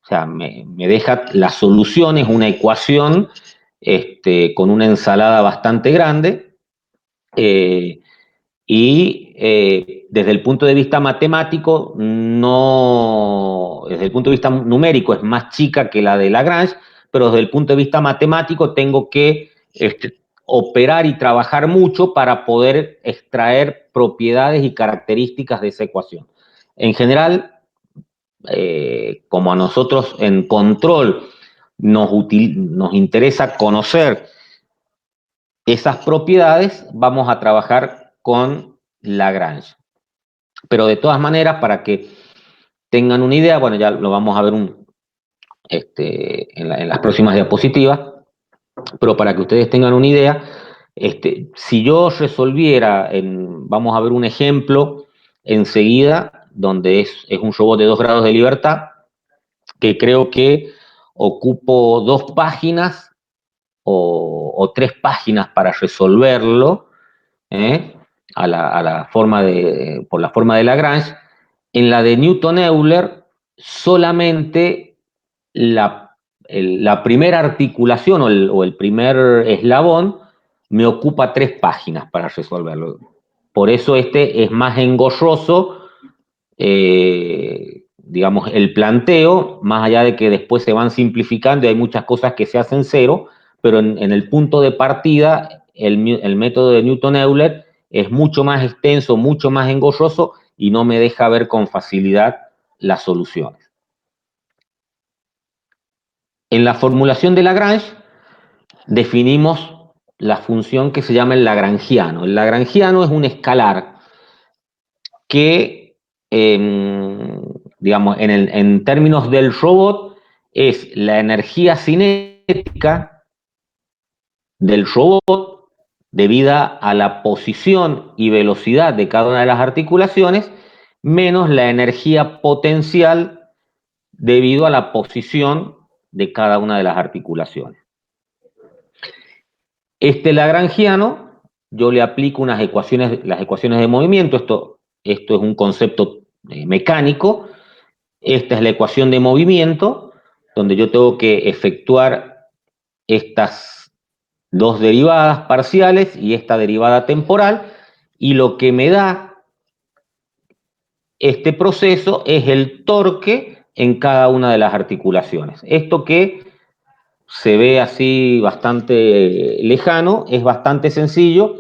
A: O sea, me deja la solución, es una ecuación con una ensalada bastante grande, y desde el punto de vista matemático, desde el punto de vista numérico es más chica que la de Lagrange, pero desde el punto de vista matemático tengo que operar y trabajar mucho para poder extraer propiedades y características de esa ecuación. En general, como a nosotros en control nos interesa conocer esas propiedades, vamos a trabajar con Lagrange. Pero de todas maneras, para que tengan una idea, bueno, ya lo vamos a ver en las próximas diapositivas, pero para que ustedes tengan una idea, si yo resolviera, vamos a ver un ejemplo enseguida, donde es un robot de 2 grados de libertad, que creo que ocupo 2 páginas o 3 páginas para resolverlo, por la forma de Lagrange. En la de Newton-Euler, solamente la primera articulación o el primer eslabón me ocupa 3 páginas para resolverlo. Por eso es más engorroso, digamos, el planteo, más allá de que después se van simplificando y hay muchas cosas que se hacen cero, pero en el punto de partida, el método de Newton-Euler es mucho más extenso, mucho más engorroso y no me deja ver con facilidad las soluciones. En la formulación de Lagrange definimos la función que se llama el lagrangiano. El lagrangiano es un escalar que, digamos, en términos del robot, es la energía cinética del robot debida a la posición y velocidad de cada una de las articulaciones, menos la energía potencial debido a la posición de cada una de las articulaciones. Este lagrangiano, yo le aplico unas ecuaciones, las ecuaciones de movimiento, esto es un concepto mecánico, esta es la ecuación de movimiento, donde yo tengo que efectuar estas dos derivadas parciales y esta derivada temporal, y lo que me da este proceso es el torque en cada una de las articulaciones. Esto que se ve así bastante lejano, es bastante sencillo,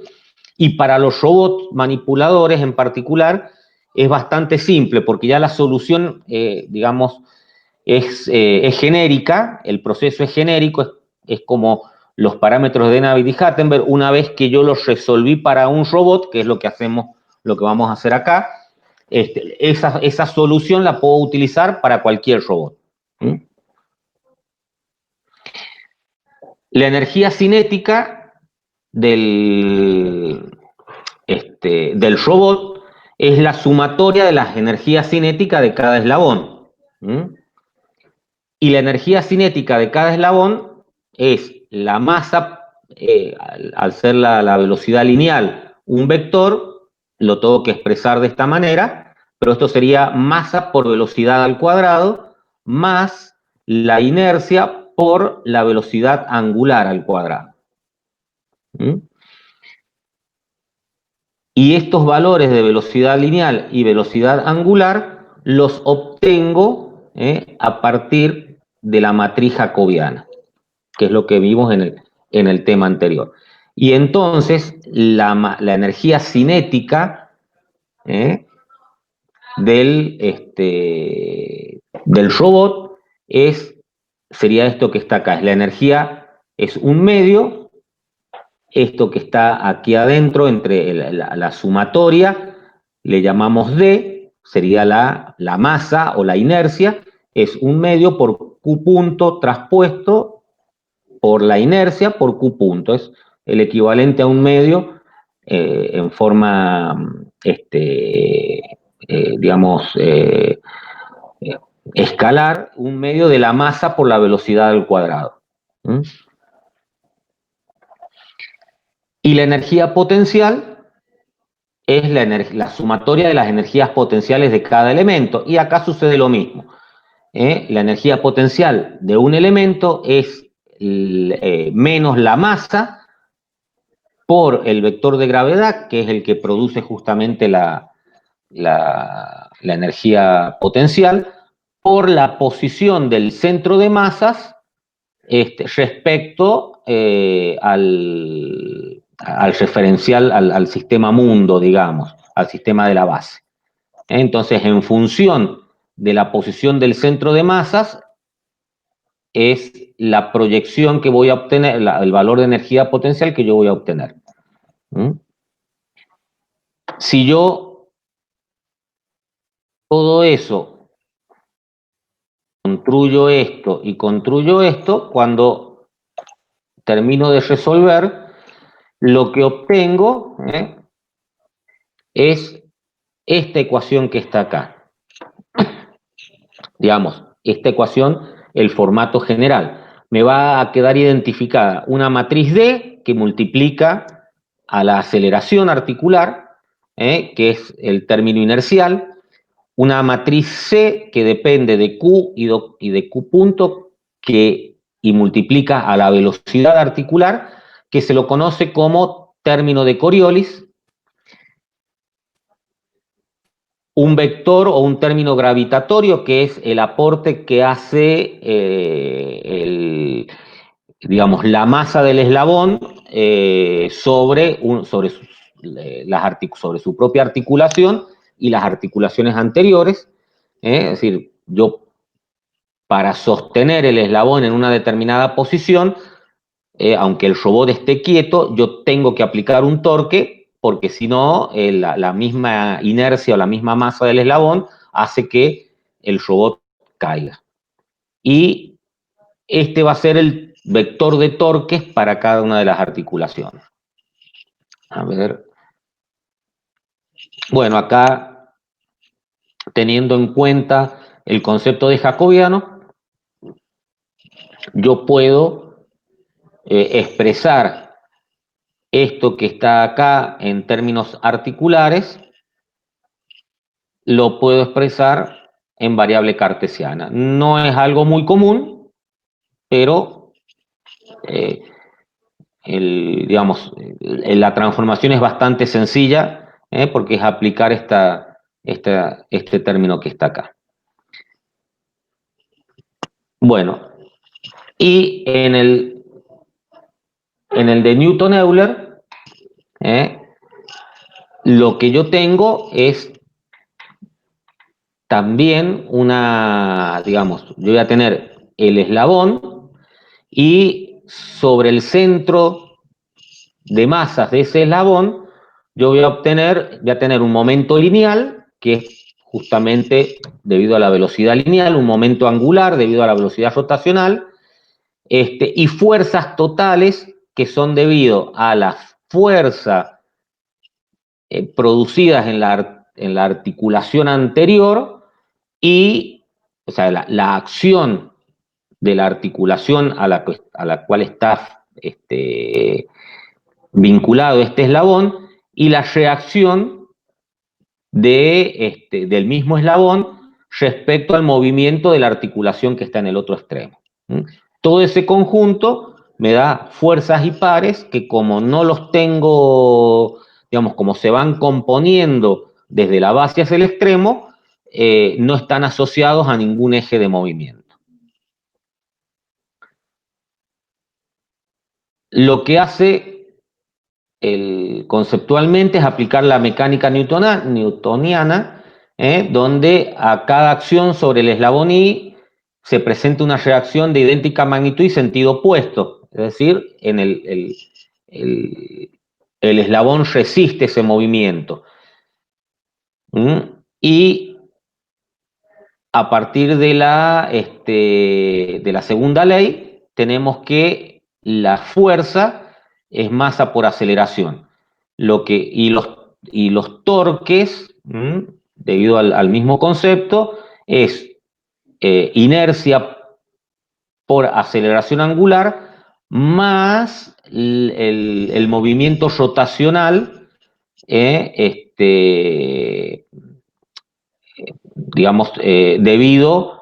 A: y para los robots manipuladores en particular es bastante simple, porque ya la solución, digamos, es genérica, el proceso es genérico, es como los parámetros de Navier-Hattenberg. Una vez que yo los resolví para un robot, que es lo que hacemos, lo que vamos a hacer acá, esa solución la puedo utilizar para cualquier robot. La energía cinética del robot es la sumatoria de las energías cinéticas de cada eslabón. Y la energía cinética de cada eslabón es la masa, al ser la velocidad lineal un vector, lo tengo que expresar de esta manera, pero esto sería masa por velocidad al cuadrado más la inercia por la velocidad angular al cuadrado. Y estos valores de velocidad lineal y velocidad angular los obtengo a partir de la matriz jacobiana, que es lo que vimos en el tema anterior. Y entonces la energía cinética del robot sería esto que está acá. La energía es un medio, esto que está aquí adentro entre la sumatoria, le llamamos D, sería la masa o la inercia, es un medio por Q punto traspuesto por la inercia por Q punto. Es el equivalente a un medio en forma, digamos, escalar, un medio de la masa por la velocidad al cuadrado. Y la energía potencial es la sumatoria de las energías potenciales de cada elemento. Y acá sucede lo mismo. La energía potencial de un elemento es menos la masa por el vector de gravedad, que es el que produce justamente la energía potencial, por la posición del centro de masas respecto al referencial, al sistema mundo, digamos, al sistema de la base. Entonces, en función de la posición del centro de masas, es la proyección que voy a obtener, el valor de energía potencial que yo voy a obtener. Si yo todo eso construyo esto y construyo esto, cuando termino de resolver, lo que obtengo es esta ecuación que está acá. Digamos, esta ecuación, el formato general. Me va a quedar identificada una matriz D que multiplica a la aceleración articular, que es el término inercial, una matriz C que depende de Q y de Q punto y multiplica a la velocidad articular, que se lo conoce como término de Coriolis, un vector o un término gravitatorio, que es el aporte que hace digamos, la masa del eslabón sobre su propia articulación y las articulaciones anteriores. Es decir, yo para sostener el eslabón en una determinada posición, aunque el robot esté quieto, yo tengo que aplicar un torque, porque si no, la misma inercia o la misma masa del eslabón hace que el robot caiga. Y este va a ser el vector de torques para cada una de las articulaciones. A ver. Bueno, acá, teniendo en cuenta el concepto de jacobiano, yo puedo expresar esto que está acá en términos articulares, lo puedo expresar en variable cartesiana. No es algo muy común, pero digamos, la transformación es bastante sencilla, porque es aplicar este término que está acá. Bueno, y en el de Newton-Euler, lo que yo tengo es también digamos, yo voy a tener el eslabón y sobre el centro de masas de ese eslabón, yo voy a tener un momento lineal, que es justamente debido a la velocidad lineal, un momento angular debido a la velocidad rotacional, y fuerzas totales que son debido a la fuerza producidas en la articulación anterior y, o sea, la acción de la articulación a la cual está vinculado este eslabón y la reacción del mismo eslabón respecto al movimiento de la articulación que está en el otro extremo. Todo ese conjunto me da fuerzas y pares que, como no los tengo, digamos, como se van componiendo desde la base hacia el extremo, no están asociados a ningún eje de movimiento. Lo que hace conceptualmente es aplicar la mecánica newtoniana, donde a cada acción sobre el eslabón I se presenta una reacción de idéntica magnitud y sentido opuesto. Es decir, el eslabón resiste ese movimiento. Y a partir de la segunda ley, tenemos que la fuerza es masa por aceleración. Y los torques, debido al mismo concepto, es inercia por aceleración angular más el movimiento rotacional, digamos, debido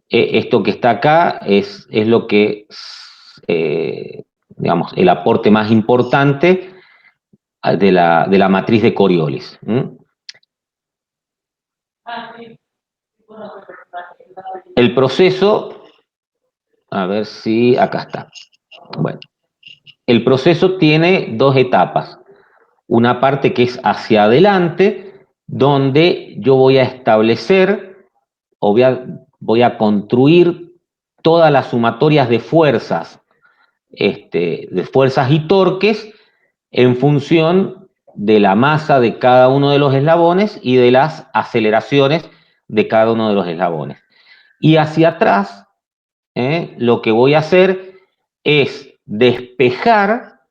A: esto que está acá es lo que, digamos, el aporte más importante de la matriz de Coriolis. El proceso, a ver si acá está. Bueno, el proceso tiene dos etapas. Una parte que es hacia adelante, donde yo voy a establecer o voy a construir todas las sumatorias de fuerzas, de fuerzas y torques en función de la masa de cada uno de los eslabones y de las aceleraciones de cada uno de los eslabones. Y hacia atrás, lo que voy a hacer es despejar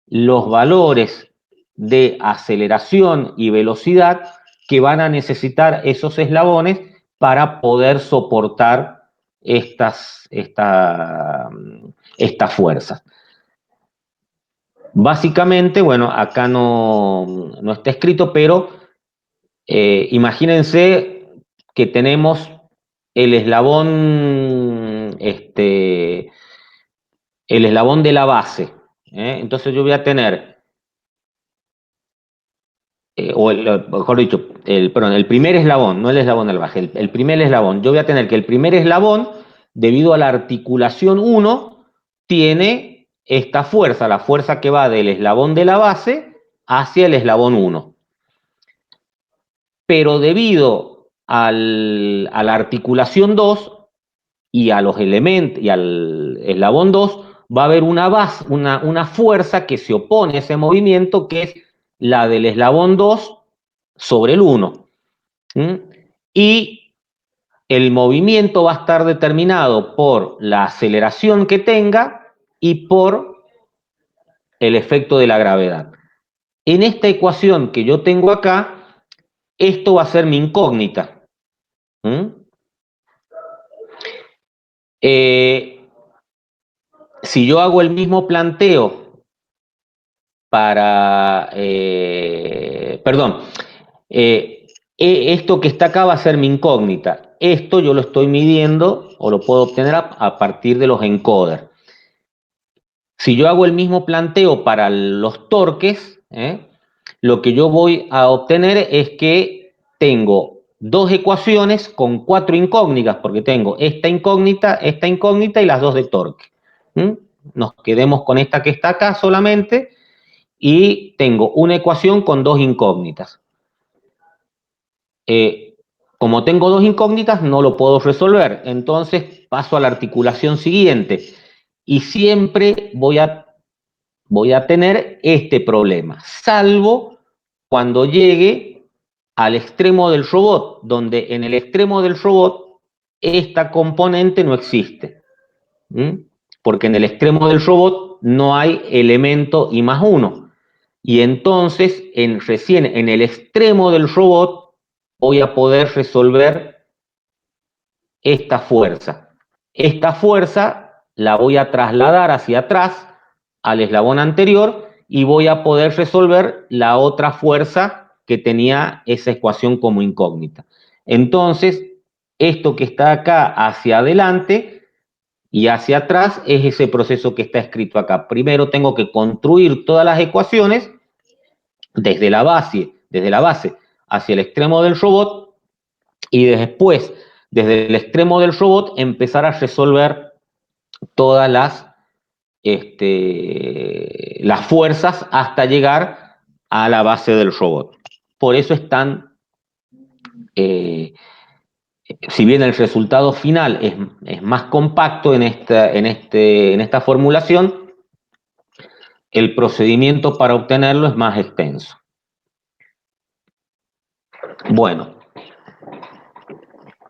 A: los valores de aceleración y velocidad que van a necesitar esos eslabones para poder soportar estas fuerzas. Básicamente, bueno, acá no está escrito, pero imagínense que tenemos el eslabón, el eslabón de la base. Entonces yo voy a tener, mejor dicho, el primer eslabón, no el eslabón de la base, el primer eslabón. Yo voy a tener que el primer eslabón, debido a la articulación 1, tiene esta fuerza, la fuerza que va del eslabón de la base hacia el eslabón 1. pero debido a la articulación 2 y a los elementos y al eslabón 2 va a haber una fuerza que se opone a ese movimiento, que es la del eslabón 2 sobre el 1. Y el movimiento va a estar determinado por la aceleración que tenga y por el efecto de la gravedad. En esta ecuación que yo tengo acá, esto va a ser mi incógnita. Si yo hago el mismo planteo para... esto que está acá va a ser mi incógnita. Esto yo lo estoy midiendo o lo puedo obtener a partir de los encoders. Si yo hago el mismo planteo para los torques, lo que yo voy a obtener es que tengo dos ecuaciones con 4 incógnitas, porque tengo esta incógnita y las dos de torque. Nos quedemos con esta que está acá solamente y tengo una ecuación con 2 incógnitas. Como tengo 2 incógnitas, no lo puedo resolver. Entonces paso a la articulación siguiente y siempre voy a tener este problema, salvo cuando llegue al extremo del robot, donde en el extremo del robot esta componente no existe. Porque en el extremo del robot no hay elemento I+1. Y entonces, recién en el extremo del robot, voy a poder resolver esta fuerza. Esta fuerza la voy a trasladar hacia atrás al eslabón anterior y voy a poder resolver la otra fuerza que tenía esa ecuación como incógnita. Entonces, esto que está acá hacia adelante y hacia atrás es ese proceso que está escrito acá. Primero tengo que construir todas las ecuaciones desde la base hacia el extremo del robot y después, desde el extremo del robot, empezar a resolver todas las fuerzas hasta llegar a la base del robot. Por eso es tan, si bien el resultado final es más compacto en esta formulación, el procedimiento para obtenerlo es más extenso. Bueno,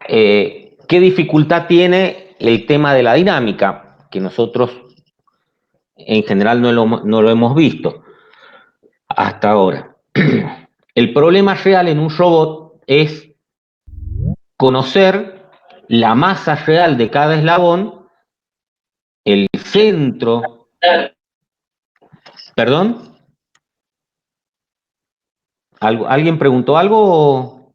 A: ¿qué dificultad tiene el tema de la dinámica? Que nosotros en general no lo hemos visto hasta ahora. El problema real en un robot es conocer la masa real de cada eslabón, el centro. ¿Perdón? ¿Alguien preguntó algo?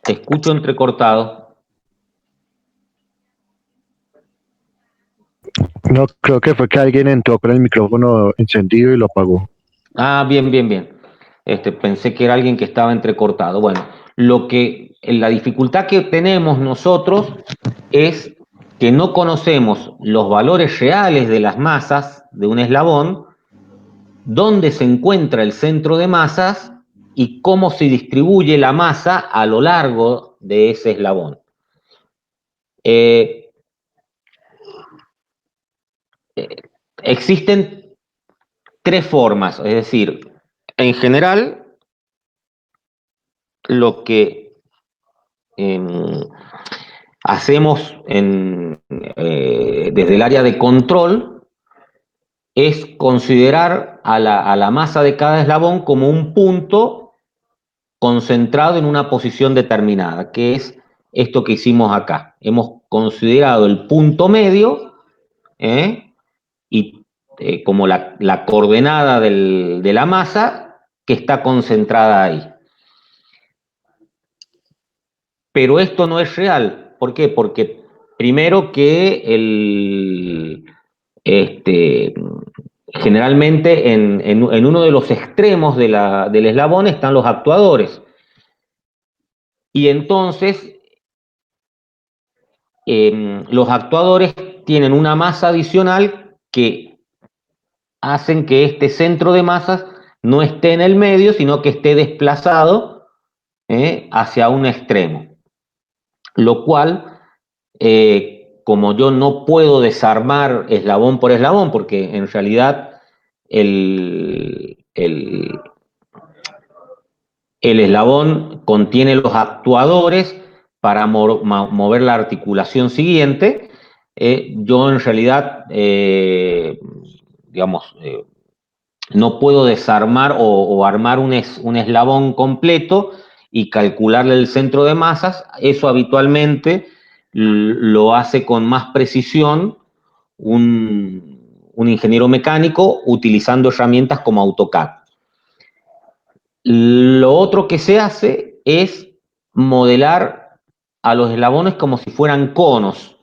A: Te escucho entrecortado.
C: No, creo que fue que alguien entró con el micrófono encendido y lo apagó.
A: Ah, bien. Pensé que era alguien que estaba entrecortado. Bueno, la dificultad que tenemos nosotros es que no conocemos los valores reales de las masas de un eslabón, dónde se encuentra el centro de masas y cómo se distribuye la masa a lo largo de ese eslabón. Existen 3 formas, es decir, en general, lo que hacemos desde el área de control es considerar a la masa de cada eslabón como un punto concentrado en una posición determinada, que es esto que hicimos acá. Hemos considerado el punto medio y como la coordenada de la masa que está concentrada ahí. Pero esto no es real. ¿Por qué? Porque primero que generalmente en uno de los extremos del eslabón están los actuadores. Y entonces los actuadores tienen una masa adicional que hacen que este centro de masas no esté en el medio, sino que esté desplazado hacia un extremo. Lo cual, como yo no puedo desarmar eslabón por eslabón, porque en realidad el eslabón contiene los actuadores para mover la articulación siguiente, yo en realidad, digamos, no puedo desarmar o armar un eslabón completo y calcularle el centro de masas. Eso habitualmente lo hace con más precisión un ingeniero mecánico utilizando herramientas como AutoCAD. Lo otro que se hace es modelar a los eslabones como si fueran conos,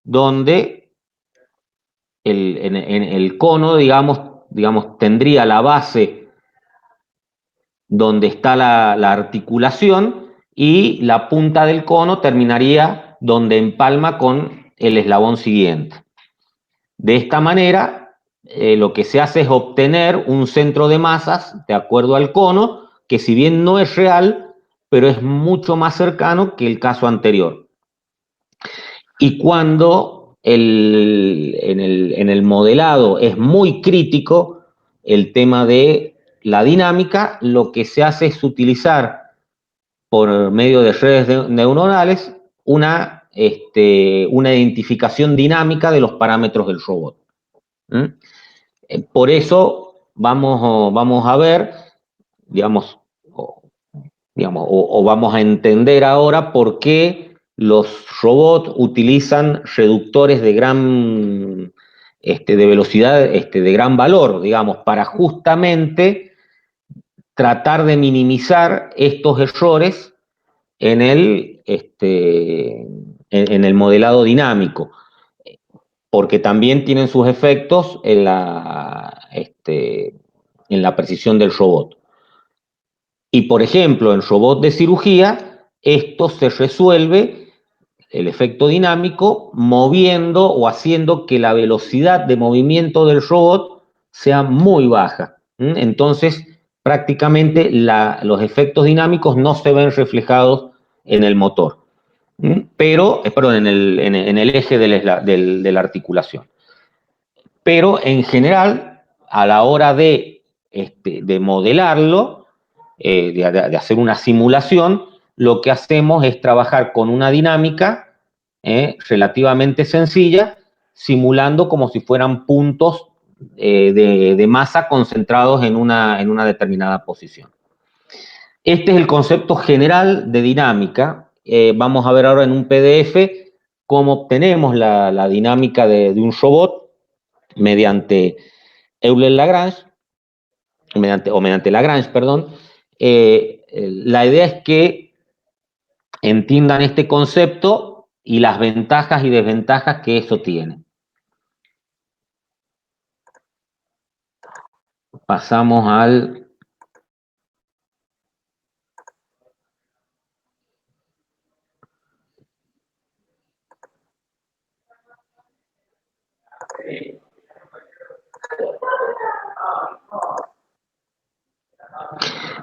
A: donde en el cono, digamos, tendría la base donde está la articulación y la punta del cono terminaría donde empalma con el eslabón siguiente. De esta manera, lo que se hace es obtener un centro de masas de acuerdo al cono, que si bien no es real, pero es mucho más cercano que el caso anterior. Y cuando en el modelado es muy crítico el tema de la dinámica, lo que se hace es utilizar por medio de redes neuronales una identificación dinámica de los parámetros del robot. Por eso vamos a ver, digamos, o vamos a entender ahora por qué los robots utilizan reductores de de velocidad, de gran valor, digamos, para justamente tratar de minimizar estos errores en el modelado dinámico, porque también tienen sus efectos en la precisión del robot. Y, por ejemplo, en robot de cirugía, esto se resuelve, el efecto dinámico, moviendo o haciendo que la velocidad de movimiento del robot sea muy baja. Entonces, prácticamente los efectos dinámicos no se ven reflejados en el motor, pero, perdón, en el eje de la articulación. Pero, en general, a la hora de modelarlo, de hacer una simulación, lo que hacemos es trabajar con una dinámica relativamente sencilla, simulando como si fueran puntos de masa concentrados en una determinada posición. Este es el concepto general de dinámica. Vamos a ver ahora en un PDF cómo obtenemos la dinámica de un robot mediante Euler-Lagrange, mediante Lagrange, perdón. La idea es que entiendan este concepto y las ventajas y desventajas que eso tiene. Pasamos al...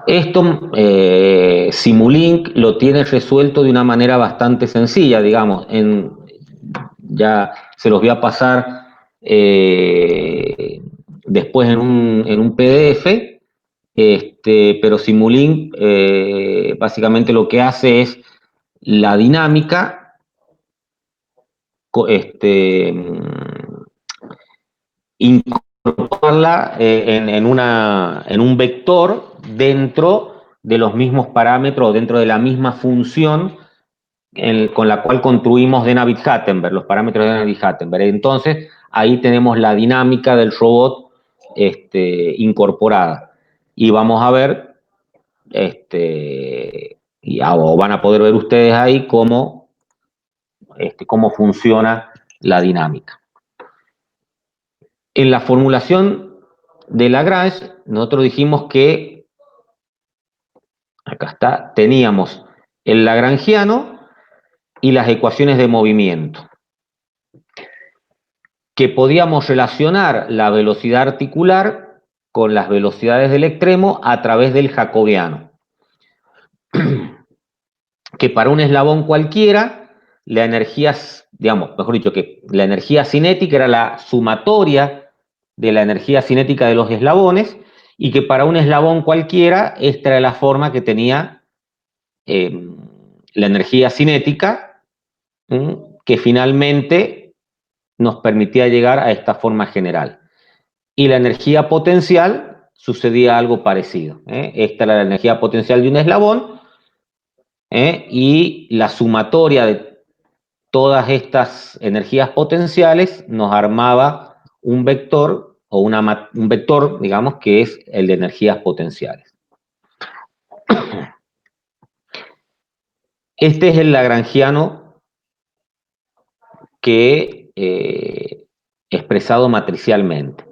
A: Esto Simulink lo tiene resuelto de una manera bastante sencilla, digamos. Ya se los voy a pasar después en un PDF, pero Simulink básicamente lo que hace es la dinámica, incorporarla en un vector dentro de los mismos parámetros, dentro de la misma función con la cual construimos Denavit-Hattenberg, los parámetros de Denavit-Hattenberg. Entonces, ahí tenemos la dinámica del robot incorporada. Y vamos a ver, o van a poder ver ustedes ahí cómo funciona la dinámica. En la formulación de Lagrange, nosotros dijimos que, acá está, teníamos el lagrangiano y las ecuaciones de movimiento, que podíamos relacionar la velocidad articular con las velocidades del extremo a través del jacobiano. Que para un eslabón cualquiera, la energía, digamos, mejor dicho, que la energía cinética era la sumatoria de la energía cinética de los eslabones, y que para un eslabón cualquiera, esta era la forma que tenía la energía cinética, que finalmente nos permitía llegar a esta forma general. Y la energía potencial sucedía algo parecido. Esta era la energía potencial de un eslabón, y la sumatoria de todas estas energías potenciales nos armaba un vector, o un vector, digamos, que es el de energías potenciales. Este es el lagrangiano que expresado matricialmente.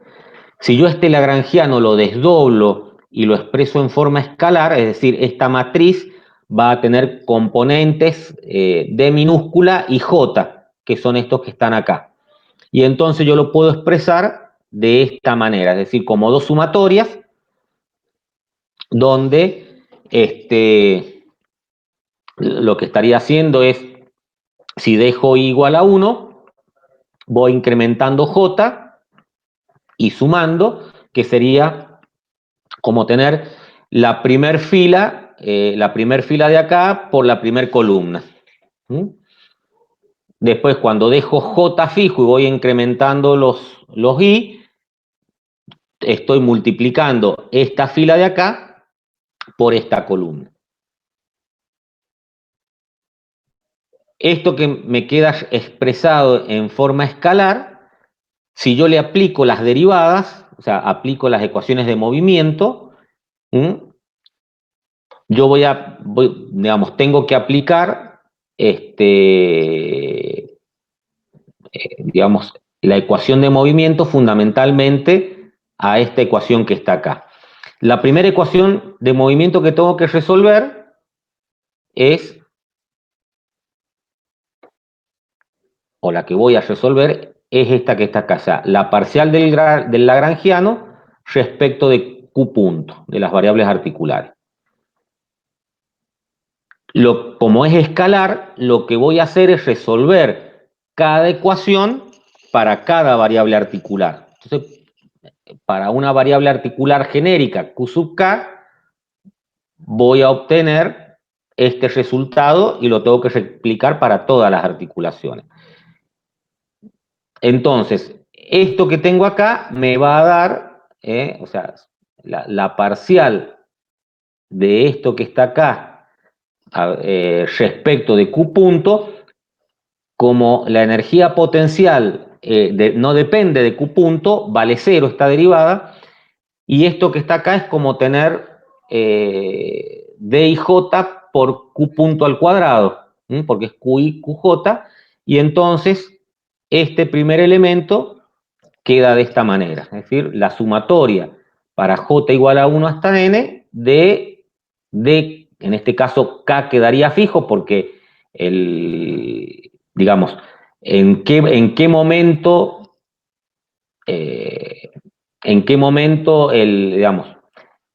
A: Si yo este lagrangiano lo desdoblo y lo expreso en forma escalar, es decir, esta matriz va a tener componentes D minúscula y J, que son estos que están acá. Y entonces yo lo puedo expresar de esta manera, es decir, como dos sumatorias, donde lo que estaría haciendo es, si dejo i igual a 1, voy incrementando J y sumando, que sería como tener la primer fila de acá por la primer columna. Después, cuando dejo J fijo y voy incrementando los I, estoy multiplicando esta fila de acá por esta columna. Esto que me queda expresado en forma escalar, si yo le aplico las derivadas, o sea, aplico las ecuaciones de movimiento, yo digamos, tengo que aplicar, digamos, la ecuación de movimiento fundamentalmente a esta ecuación que está acá. La primera ecuación de movimiento que tengo que resolver es, o la que voy a resolver, es esta que está acá, o sea, la parcial del lagrangiano respecto de Q punto, de las variables articulares. Como es escalar, lo que voy a hacer es resolver cada ecuación para cada variable articular. Entonces, para una variable articular genérica Q sub K, voy a obtener este resultado y lo tengo que replicar para todas las articulaciones. Entonces, esto que tengo acá me va a dar, o sea, la parcial de esto que está acá respecto de Q punto, como la energía potencial no depende de Q punto, vale 0 esta derivada, y esto que está acá es como tener D y J por Q punto al cuadrado, porque es QI, QJ, y entonces este primer elemento queda de esta manera, es decir, la sumatoria para J igual a 1 hasta N de, en este caso, K quedaría fijo porque digamos, en qué momento, digamos,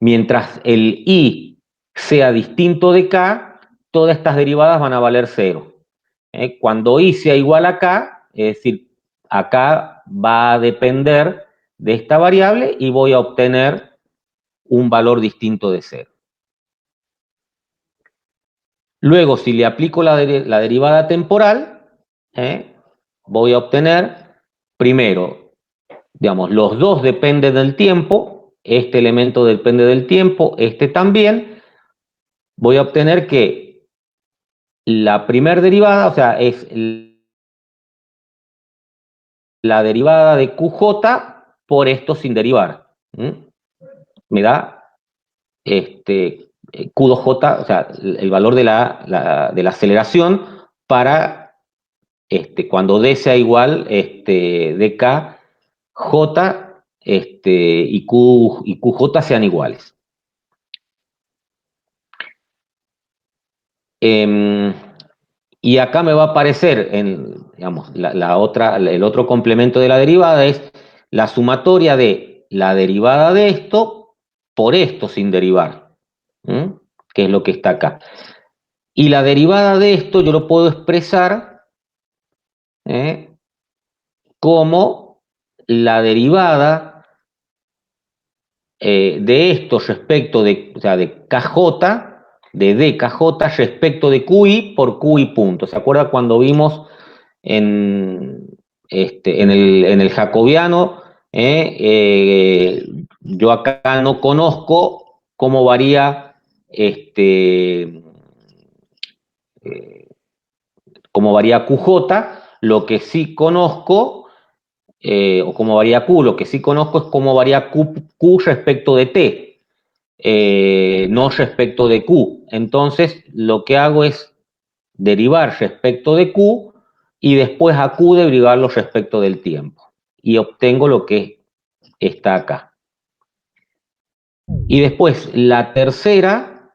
A: mientras el I sea distinto de K, todas estas derivadas van a valer 0. Cuando I sea igual a K, es decir, acá va a depender de esta variable y voy a obtener un valor distinto de 0. Luego, si le aplico la derivada temporal, voy a obtener, primero, digamos, los dos dependen del tiempo, este elemento depende del tiempo, este también. Voy a obtener que la primera derivada, o sea, es la derivada de QJ por esto sin derivar. Me da Q2J, o sea, el valor de la aceleración para cuando D sea igual dk J y QJ sean iguales. Y acá me va a aparecer, digamos, el otro complemento de la derivada es la sumatoria de la derivada de esto por esto sin derivar, que es lo que está acá. Y la derivada de esto yo lo puedo expresar como la derivada de esto respecto de, o sea, de KJ, de DKJ respecto de QI por QI punto. ¿Se acuerda cuando vimos en el jacobiano? Yo acá no conozco cómo varía cómo varía QJ, lo que sí conozco, o cómo varía Q, lo que sí conozco es cómo varía Q respecto de T, no respecto de Q. Entonces, lo que hago es derivar respecto de Q y después a Q derivarlo respecto del tiempo. Y obtengo lo que está acá. Y después, la tercera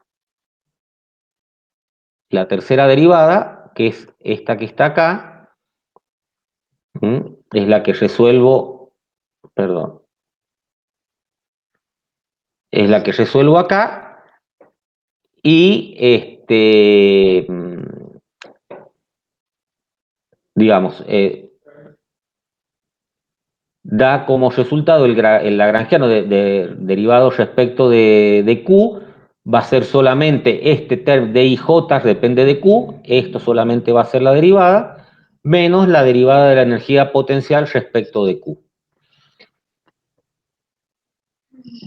A: derivada, que es esta que está acá, es la que resuelvo, perdón, es la que resuelvo acá, y digamos, da como resultado el lagrangiano derivado respecto de Q, va a ser solamente este term de IJ depende de Q, esto solamente va a ser la derivada, menos la derivada de la energía potencial respecto de Q.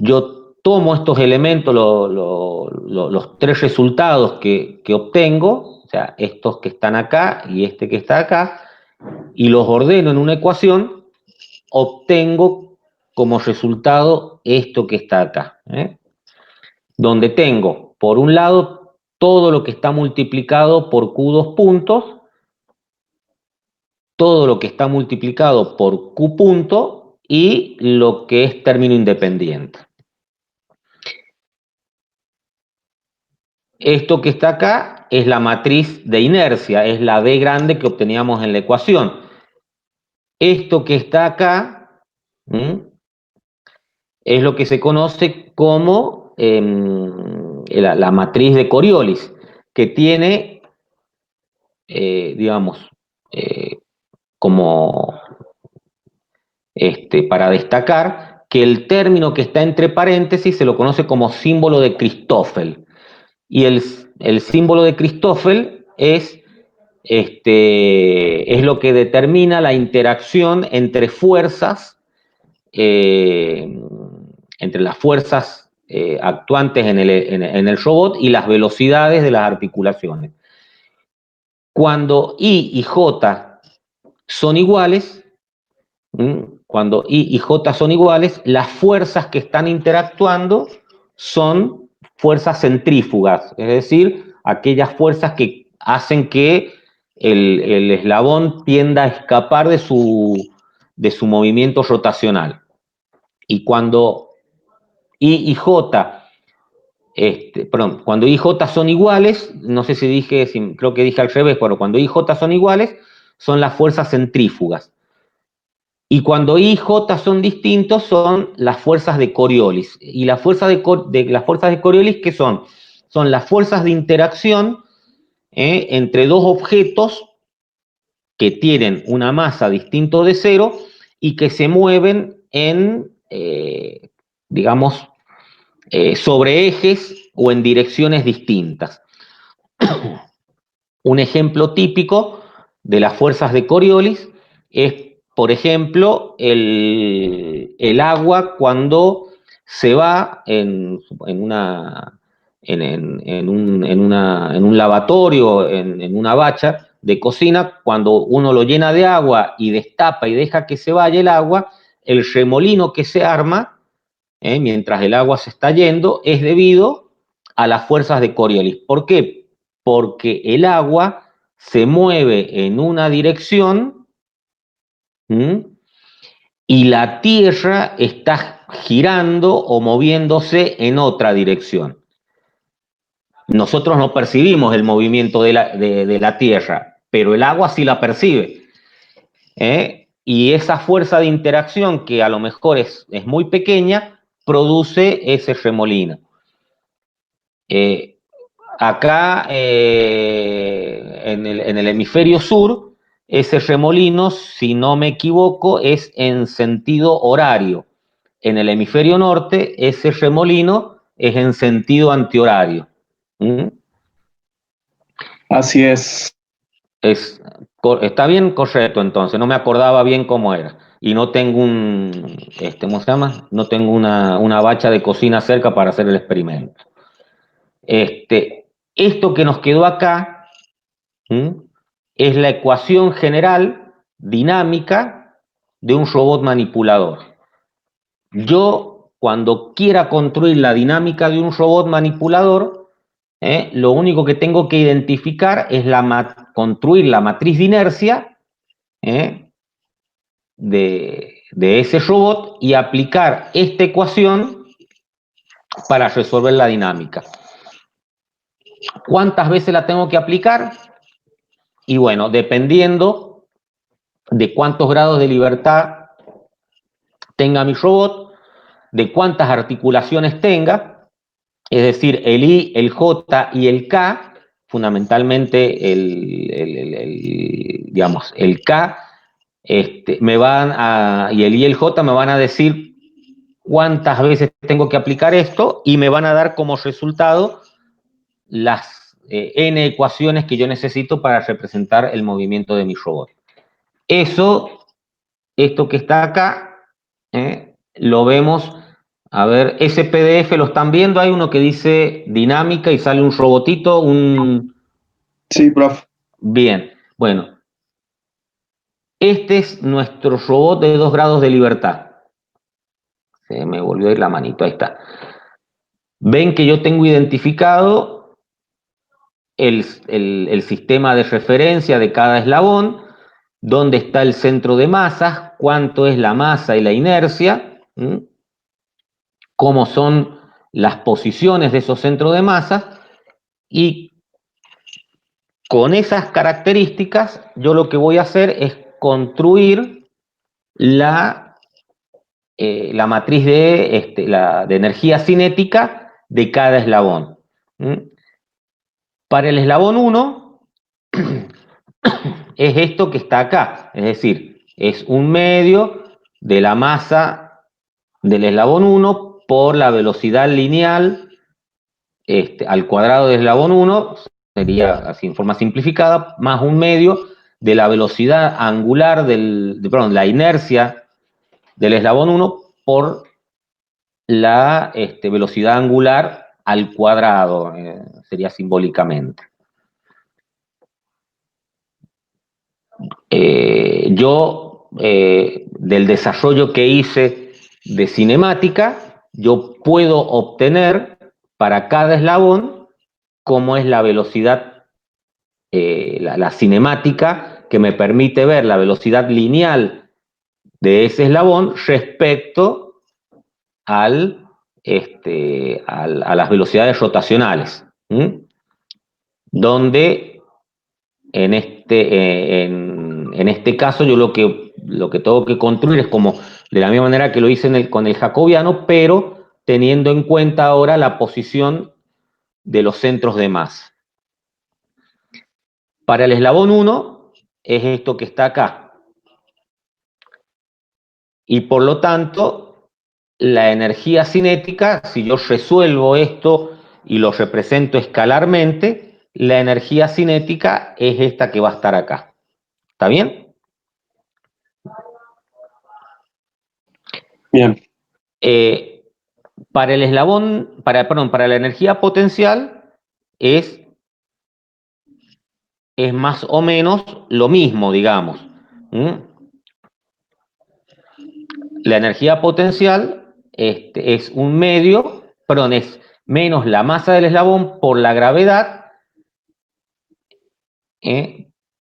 A: Yo tomo estos elementos, los tres resultados que obtengo, o sea, estos que están acá y este que está acá, y los ordeno en una ecuación, obtengo como resultado esto que está acá, donde tengo, por un lado, todo lo que está multiplicado por Q2 puntos, todo lo que está multiplicado por Q punto y lo que es término independiente. Esto que está acá es la matriz de inercia, es la D grande que obteníamos en la ecuación. Esto que está acá es lo que se conoce como la matriz de Coriolis, que tiene, digamos, como para destacar que el término que está entre paréntesis se lo conoce como símbolo de Christoffel. Y el símbolo de Christoffel es lo que determina la interacción entre fuerzas, entre las fuerzas actuantes en el robot y las velocidades de las articulaciones. Cuando I y J son iguales, las fuerzas que están interactuando son fuerzas centrífugas, es decir, aquellas fuerzas que hacen que el eslabón tienda a escapar de su movimiento rotacional. Y cuando I y J, cuando I y J son iguales, no sé si dije, creo que dije al revés, pero cuando I y J son iguales, son las fuerzas centrífugas. Y cuando I y J son distintos, son las fuerzas de Coriolis. Y las fuerzas las fuerzas de Coriolis, ¿qué son? Son las fuerzas de interacción entre dos objetos que tienen una masa distinto de cero y que se mueven en, digamos, sobre ejes o en direcciones distintas. Un ejemplo típico de las fuerzas de Coriolis es, por ejemplo, el agua cuando se va en un lavatorio, en una bacha de cocina, cuando uno lo llena de agua y destapa y deja que se vaya el agua, el remolino que se arma, mientras el agua se está yendo, es debido a las fuerzas de Coriolis. ¿Por qué? Porque el agua se mueve en una dirección y la Tierra está girando o moviéndose en otra dirección. Nosotros no percibimos el movimiento de la Tierra, pero el agua sí la percibe. y esa fuerza de interacción, que a lo mejor es muy pequeña, produce ese remolino. Acá, en el hemisferio sur, ese remolino, si no me equivoco, es en sentido horario. En el hemisferio norte, ese remolino es en sentido antihorario. ¿Mm?
D: Así es.
A: Está bien correcto, entonces, no me acordaba bien cómo era. Y no tengo ¿cómo se llama? No tengo una bacha de cocina cerca para hacer el experimento. Esto que nos quedó acá, ¿m?, es la ecuación general dinámica de un robot manipulador. Yo, cuando quiera construir la dinámica de un robot manipulador, lo único que tengo que identificar es construir la matriz de inercia de ese robot y aplicar esta ecuación para resolver la dinámica. ¿Cuántas veces la tengo que aplicar? Y bueno, dependiendo de cuántos grados de libertad tenga mi robot, de cuántas articulaciones tenga, es decir, el I, el J y el K, fundamentalmente digamos, el K, y el I y el J me van a decir cuántas veces tengo que aplicar esto y me van a dar como resultado las n ecuaciones que yo necesito para representar el movimiento de mi robot. Esto que está acá, lo vemos, a ver, ese PDF lo están viendo, hay uno que dice dinámica y sale un robotito,
D: Sí, prof.
A: Bien, bueno, este es nuestro robot de 2 grados de libertad. Se me volvió a ir la manito, ahí está. Ven que yo tengo identificado el sistema de referencia de cada eslabón, dónde está el centro de masas, cuánto es la masa y la inercia, cómo son las posiciones de esos centros de masas, y con esas características yo lo que voy a hacer es construir la matriz de energía cinética de cada eslabón. Para el eslabón 1 es esto que está acá, es decir, es un medio de la masa del eslabón 1 por la velocidad lineal al cuadrado del eslabón 1, sería así en forma simplificada, más un medio de la velocidad angular perdón, la inercia del eslabón 1 por la velocidad angular al cuadrado, sería simbólicamente. Del desarrollo que hice de cinemática, yo puedo obtener para cada eslabón cómo es la velocidad, la cinemática, que me permite ver la velocidad lineal de ese eslabón respecto a las velocidades rotacionales, donde en este caso yo lo que tengo que construir es como de la misma manera que lo hice con el jacobiano, pero teniendo en cuenta ahora la posición de los centros de masa. Para el eslabón 1 es esto que está acá. Y por lo tanto, la energía cinética, si yo resuelvo esto y lo represento escalarmente, la energía cinética es esta que va a estar acá. ¿Está bien?
D: Bien.
A: Para el eslabón, para la energía potencial es más o menos lo mismo, digamos. La energía potencial es un medio, perdón, es menos la masa del eslabón por la gravedad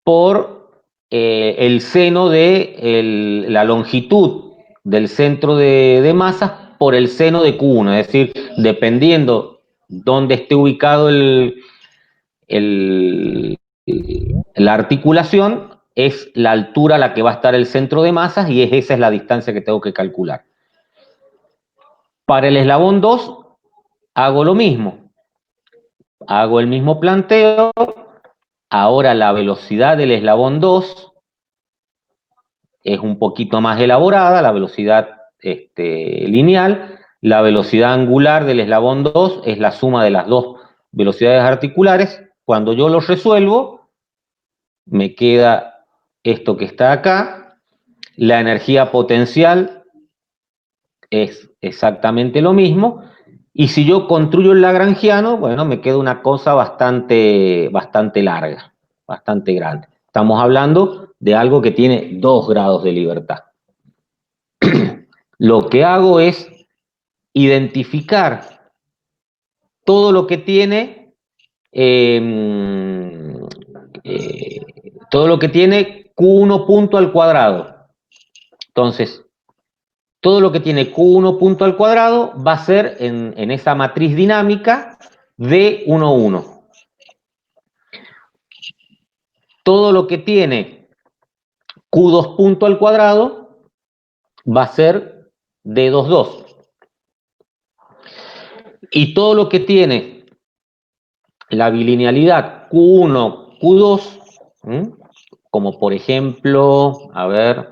A: por el seno de la longitud del centro de masas por el seno de Q1, es decir, dependiendo dónde esté ubicado la articulación, es la altura a la que va a estar el centro de masas y esa es la distancia que tengo que calcular. Para el eslabón 2 hago lo mismo. Hago el mismo planteo. Ahora la velocidad del eslabón 2 es un poquito más elaborada, la velocidad lineal. La velocidad angular del eslabón 2 es la suma de las dos velocidades articulares. Cuando yo los resuelvo, me queda esto que está acá. La energía potencial es exactamente lo mismo. Y si yo construyo el lagrangiano, bueno, me queda una cosa bastante larga, bastante grande. Estamos hablando de algo que tiene 2 grados de libertad. Lo que hago es identificar todo lo que tiene Q1 punto al cuadrado. Entonces, todo lo que tiene Q1 punto al cuadrado va a ser en esa matriz dinámica D1, 1. Todo lo que tiene Q2 punto al cuadrado va a ser D2, 2. Y todo lo que tiene la bilinealidad Q1, Q2, como por ejemplo, a ver,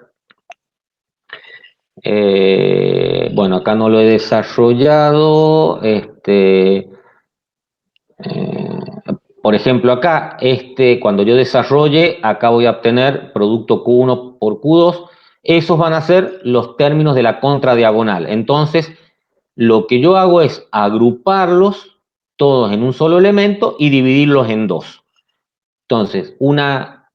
A: bueno, acá no lo he desarrollado, por ejemplo, acá, cuando yo desarrolle, acá voy a obtener producto Q1 por Q2, esos van a ser los términos de la contradiagonal. Entonces, lo que yo hago es agruparlos todos en un solo elemento y dividirlos en 2. Entonces, una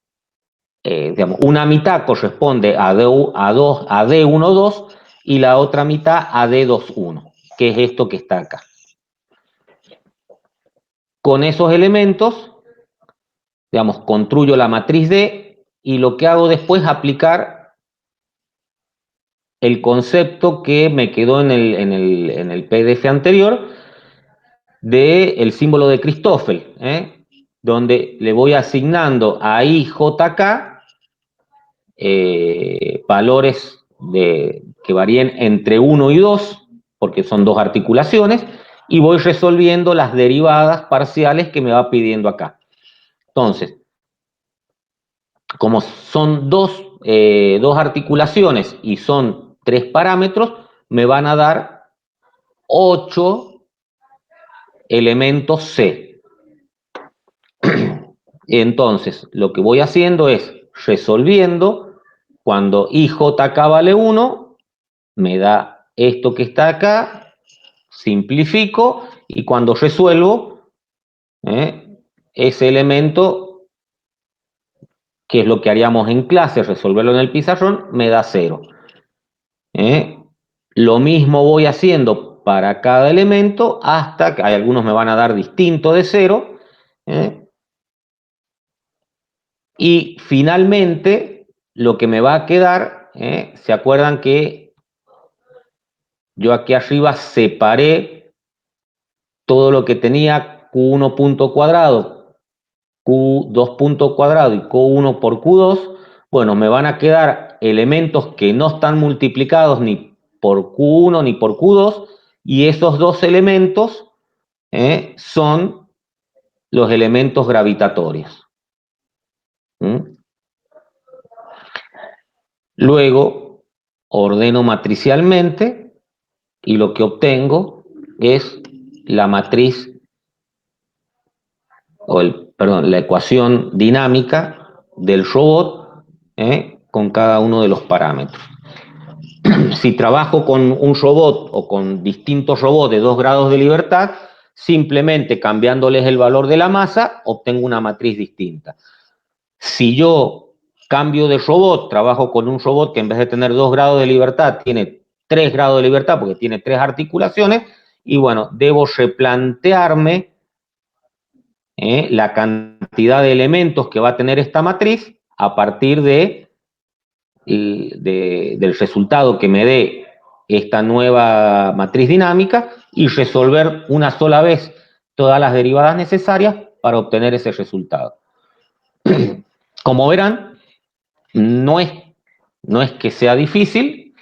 A: mitad corresponde a D1, 2 y la otra mitad a D2, 1, que es esto que está acá. Con esos elementos, construyo la matriz D y lo que hago después es aplicar el concepto que me quedó en el PDF anterior del símbolo de Christoffel, donde le voy asignando a IJK valores que varíen entre 1 y 2, porque son 2 articulaciones, y voy resolviendo las derivadas parciales que me va pidiendo acá. Entonces, como son dos articulaciones y son 3 parámetros, me van a dar 8 elementos C. Entonces, lo que voy haciendo es resolviendo. Cuando IJK vale 1, me da esto que está acá, simplifico, y cuando resuelvo, ese elemento, que es lo que haríamos en clase, resolverlo en el pizarrón, me da 0. Lo mismo voy haciendo para cada elemento hasta que algunos me van a dar distinto de 0. Y finalmente, lo que me va a quedar, ¿se acuerdan que yo aquí arriba separé todo lo que tenía Q1 punto cuadrado, Q2 punto cuadrado y Q1 por Q2? Bueno, me van a quedar elementos que no están multiplicados ni por Q1 ni por Q2, y esos dos elementos son los elementos gravitatorios. Luego ordeno matricialmente y lo que obtengo es la matriz, la ecuación dinámica del robot con cada uno de los parámetros. Si trabajo con un robot o con distintos robots de 2 grados de libertad, simplemente cambiándoles el valor de la masa, obtengo una matriz distinta. Si yo cambio de robot, trabajo con un robot que en vez de tener 2 grados de libertad, tiene 3 grados de libertad porque tiene 3 articulaciones, y bueno, debo replantearme la cantidad de elementos que va a tener esta matriz a partir del resultado que me dé esta nueva matriz dinámica, y resolver una sola vez todas las derivadas necesarias para obtener ese resultado. Como verán, no es que sea difícil,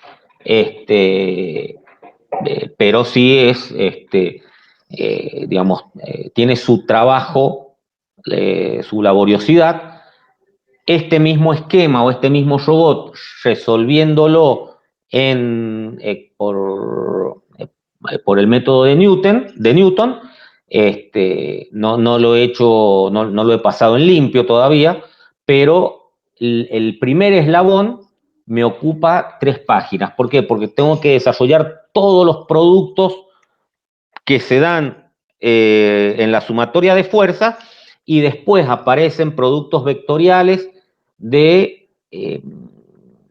A: pero sí es, digamos, tiene su trabajo, su laboriosidad. Este mismo esquema o este mismo robot, resolviéndolo por el método de Newton, no lo he hecho, no lo he pasado en limpio todavía, pero el primer eslabón me ocupa 3 páginas. ¿Por qué? Porque tengo que desarrollar todos los productos que se dan en la sumatoria de fuerzas y después aparecen productos vectoriales de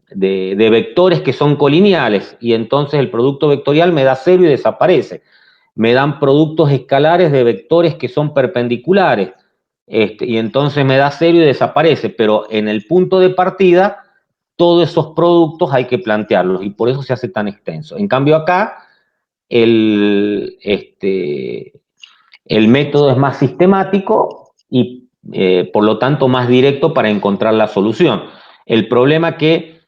A: vectores que son colineales, y entonces el producto vectorial me da 0 y desaparece. Me dan productos escalares de vectores que son perpendiculares, y entonces me da 0 y desaparece, pero en el punto de partida todos esos productos hay que plantearlos y por eso se hace tan extenso. En cambio acá el método es más sistemático y por lo tanto más directo para encontrar la solución. El problema que,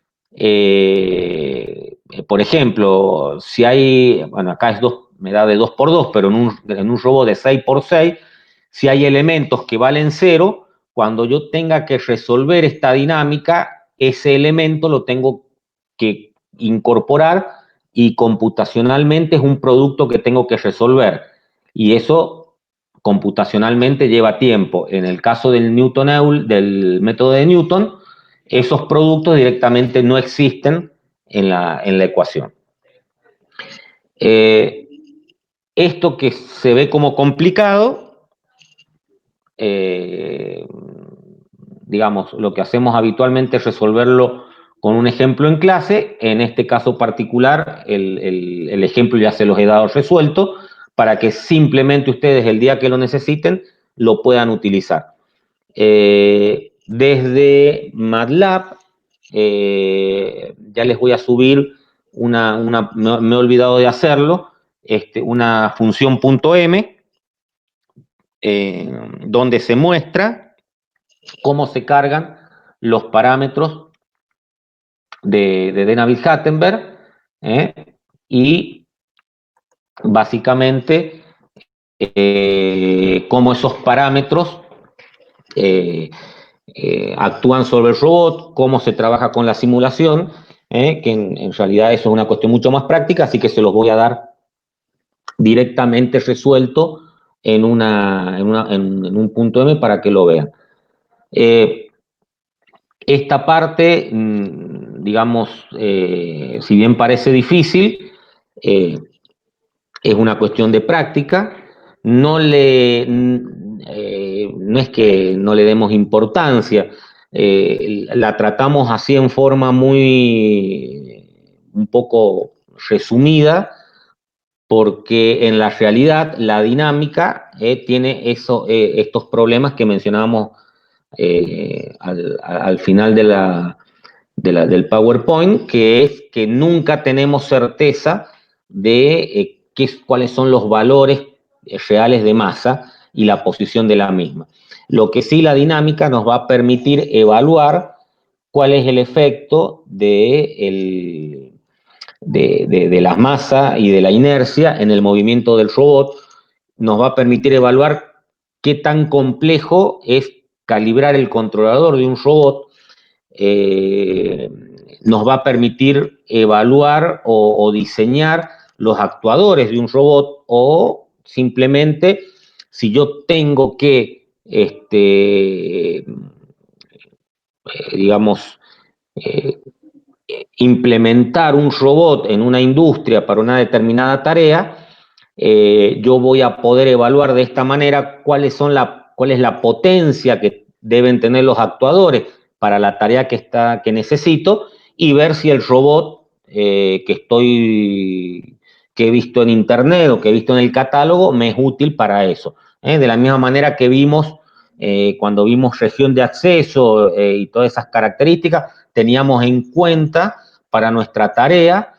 A: por ejemplo, si hay, bueno, acá me da de 2 por 2, pero en un robot de 6 por 6, si hay elementos que valen 0, cuando yo tenga que resolver esta dinámica, ese elemento lo tengo que incorporar y computacionalmente es un producto que tengo que resolver. Y eso computacionalmente lleva tiempo. En el caso del método de Newton, esos productos directamente no existen en la ecuación. Esto que se ve como complicado, digamos, lo que hacemos habitualmente es resolverlo con un ejemplo en clase. En este caso particular, el ejemplo ya se los he dado resuelto para que simplemente ustedes el día que lo necesiten lo puedan utilizar. Desde MATLAB, ya les voy a subir me he olvidado de hacerlo, una función .m, donde se muestra cómo se cargan los parámetros de Navier-Steenbergen, y básicamente cómo esos parámetros actúan sobre el robot, cómo se trabaja con la simulación, que en realidad eso es una cuestión mucho más práctica, así que se los voy a dar directamente resuelto en un punto M para que lo vean. Esta parte, digamos, si bien parece difícil, es una cuestión de práctica. No es que no le demos importancia, la tratamos así en forma un poco resumida, porque en la realidad la dinámica tiene estos problemas que mencionábamos al final del PowerPoint, que es que nunca tenemos certeza de cuáles son los valores reales de masa y la posición de la misma. Lo que sí la dinámica nos va a permitir evaluar cuál es el efecto de la masa y de la inercia en el movimiento del robot. Nos va a permitir evaluar qué tan complejo es calibrar el controlador de un robot. Nos va a permitir evaluar o diseñar los actuadores de un robot, o simplemente si yo tengo que, digamos, implementar un robot en una industria para una determinada tarea, yo voy a poder evaluar de esta manera cuál es la potencia que deben tener los actuadores para la tarea que necesito, y ver si el robot que he visto en internet o que he visto en el catálogo me es útil para eso. De la misma manera que vimos cuando vimos región de acceso y todas esas características, teníamos en cuenta para nuestra tarea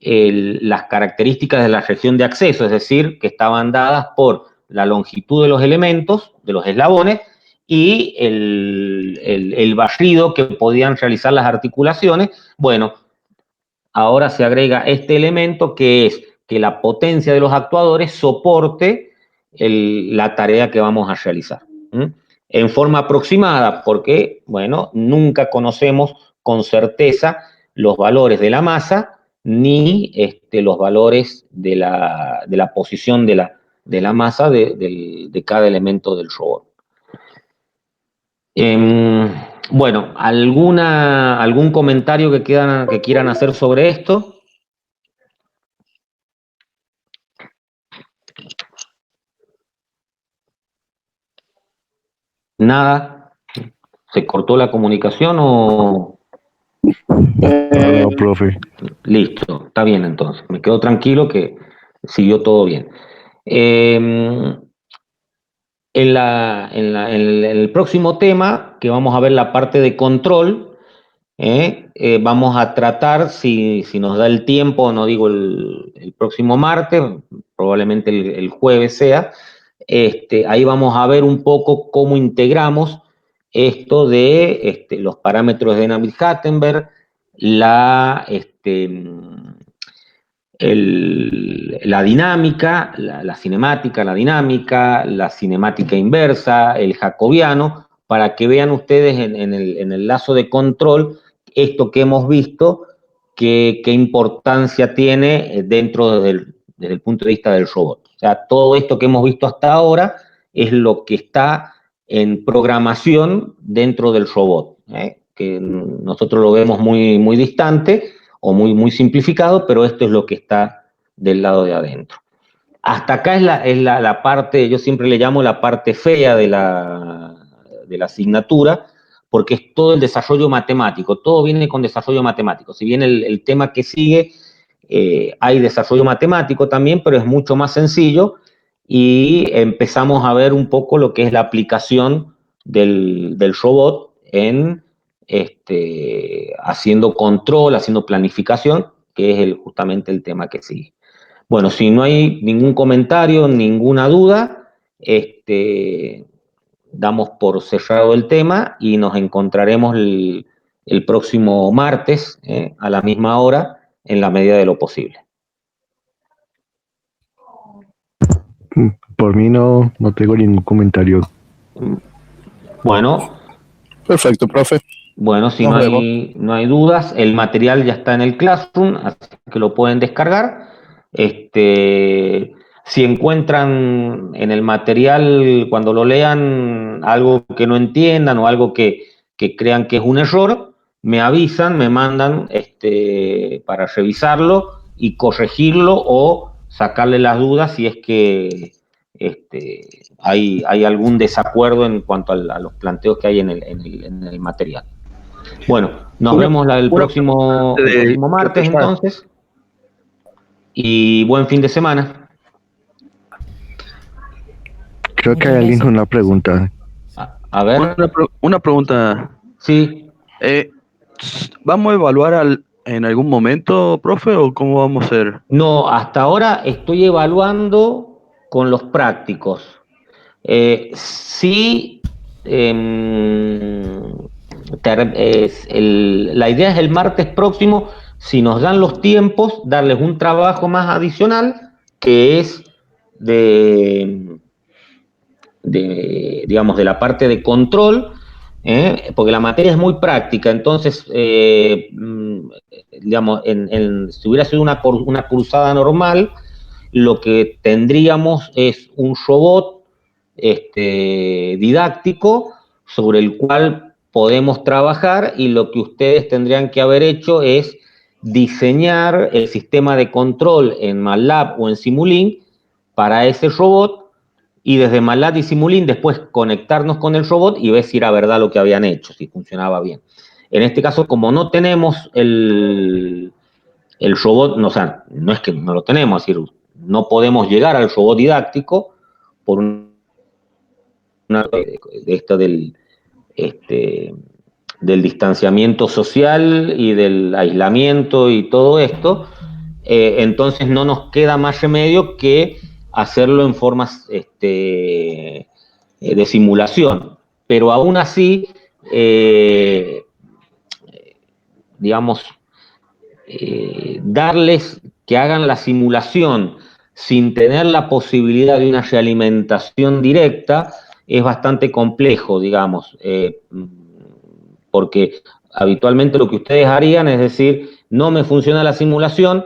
A: las características de la región de acceso, es decir, que estaban dadas por la longitud de los elementos, de los eslabones, y el barrido que podían realizar las articulaciones. Bueno, ahora se agrega este elemento que es que la potencia de los actuadores soporte la tarea que vamos a realizar. En forma aproximada, porque, bueno, nunca conocemos con certeza los valores de la masa ni los valores de la posición de la masa de cada elemento del robot. Bueno, ¿algún comentario que quieran hacer sobre esto? ¿Nada? ¿Se cortó la comunicación o...?
C: No, profe.
A: Listo, está bien entonces. Me quedo tranquilo que siguió todo bien. En el próximo tema, que vamos a ver la parte de control, vamos a tratar, si nos da el tiempo, no digo el próximo martes, probablemente el jueves sea, ahí vamos a ver un poco cómo integramos esto de los parámetros de Navier-Stoltenberg, la dinámica, la cinemática, la dinámica, la cinemática inversa, el jacobiano, para que vean ustedes en el lazo de control esto que hemos visto, qué importancia tiene desde el punto de vista del robot. O sea, todo esto que hemos visto hasta ahora es lo que está en programación dentro del robot, que nosotros lo vemos muy, muy distante o muy, muy simplificado, pero esto es lo que está del lado de adentro. Hasta acá es la parte, yo siempre le llamo la parte fea de la asignatura, porque es todo el desarrollo matemático, todo viene con desarrollo matemático. Si bien el tema que sigue, hay desarrollo matemático también, pero es mucho más sencillo, y empezamos a ver un poco lo que es la aplicación del robot en haciendo control, haciendo planificación, que es justamente el tema que sigue. Bueno, si no hay ningún comentario, ninguna duda, damos por cerrado el tema y nos encontraremos el próximo martes a la misma hora, en la medida de lo posible.
C: Por mí no tengo ningún comentario.
A: Bueno.
E: Perfecto, profe.
A: Bueno, si no hay dudas, el material ya está en el Classroom, así que lo pueden descargar. Si encuentran en el material, cuando lo lean, algo que no entiendan o algo que crean que es un error, me avisan, me mandan para revisarlo y corregirlo o sacarle las dudas si es que hay algún desacuerdo en cuanto a los planteos que hay en el material. Bueno, nos vemos el próximo martes entonces. Y buen fin de semana.
C: Creo que hay alguien con una pregunta.
A: A ver.
E: Una pregunta.
A: Sí.
E: ¿Vamos a evaluar en algún momento, profe, o cómo vamos a hacer?
A: No, hasta ahora estoy evaluando con los prácticos. Sí. La idea es el martes próximo, si nos dan los tiempos, darles un trabajo más adicional, que es digamos, de la parte de control, porque la materia es muy práctica. Entonces, digamos, si hubiera sido una cursada normal, lo que tendríamos es un robot didáctico sobre el cual podemos trabajar, y lo que ustedes tendrían que haber hecho es diseñar el sistema de control en MATLAB o en Simulink para ese robot, y desde MATLAB y Simulink después conectarnos con el robot y ver si era verdad lo que habían hecho, si funcionaba bien. En este caso, como no tenemos el robot, o sea, no es que no lo tenemos, es decir, no podemos llegar al robot didáctico por una de esto del distanciamiento social y del aislamiento y todo esto, entonces no nos queda más remedio que hacerlo en formas de simulación. pero aún así, digamos, darles que hagan la simulación sin tener la posibilidad de una realimentación directa es bastante complejo, digamos, porque habitualmente lo que ustedes harían es decir, no me funciona la simulación,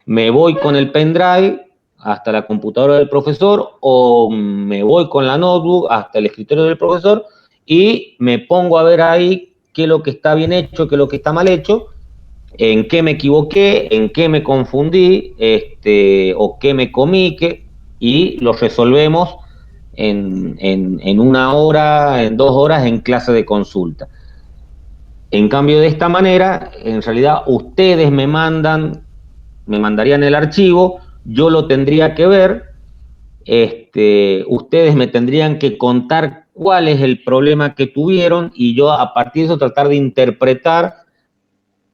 A: me voy con el pendrive hasta la computadora del profesor o me voy con la notebook hasta el escritorio del profesor y me pongo a ver ahí qué es lo que está bien hecho, qué es lo que está mal hecho, en qué me equivoqué, en qué me confundí, o qué me comí, y lo resolvemos en 1 hora, en 2 horas en clase de consulta. En cambio, de esta manera, en realidad, ustedes me mandarían el archivo, yo lo tendría que ver, ustedes me tendrían que contar cuál es el problema que tuvieron y yo a partir de eso tratar de interpretar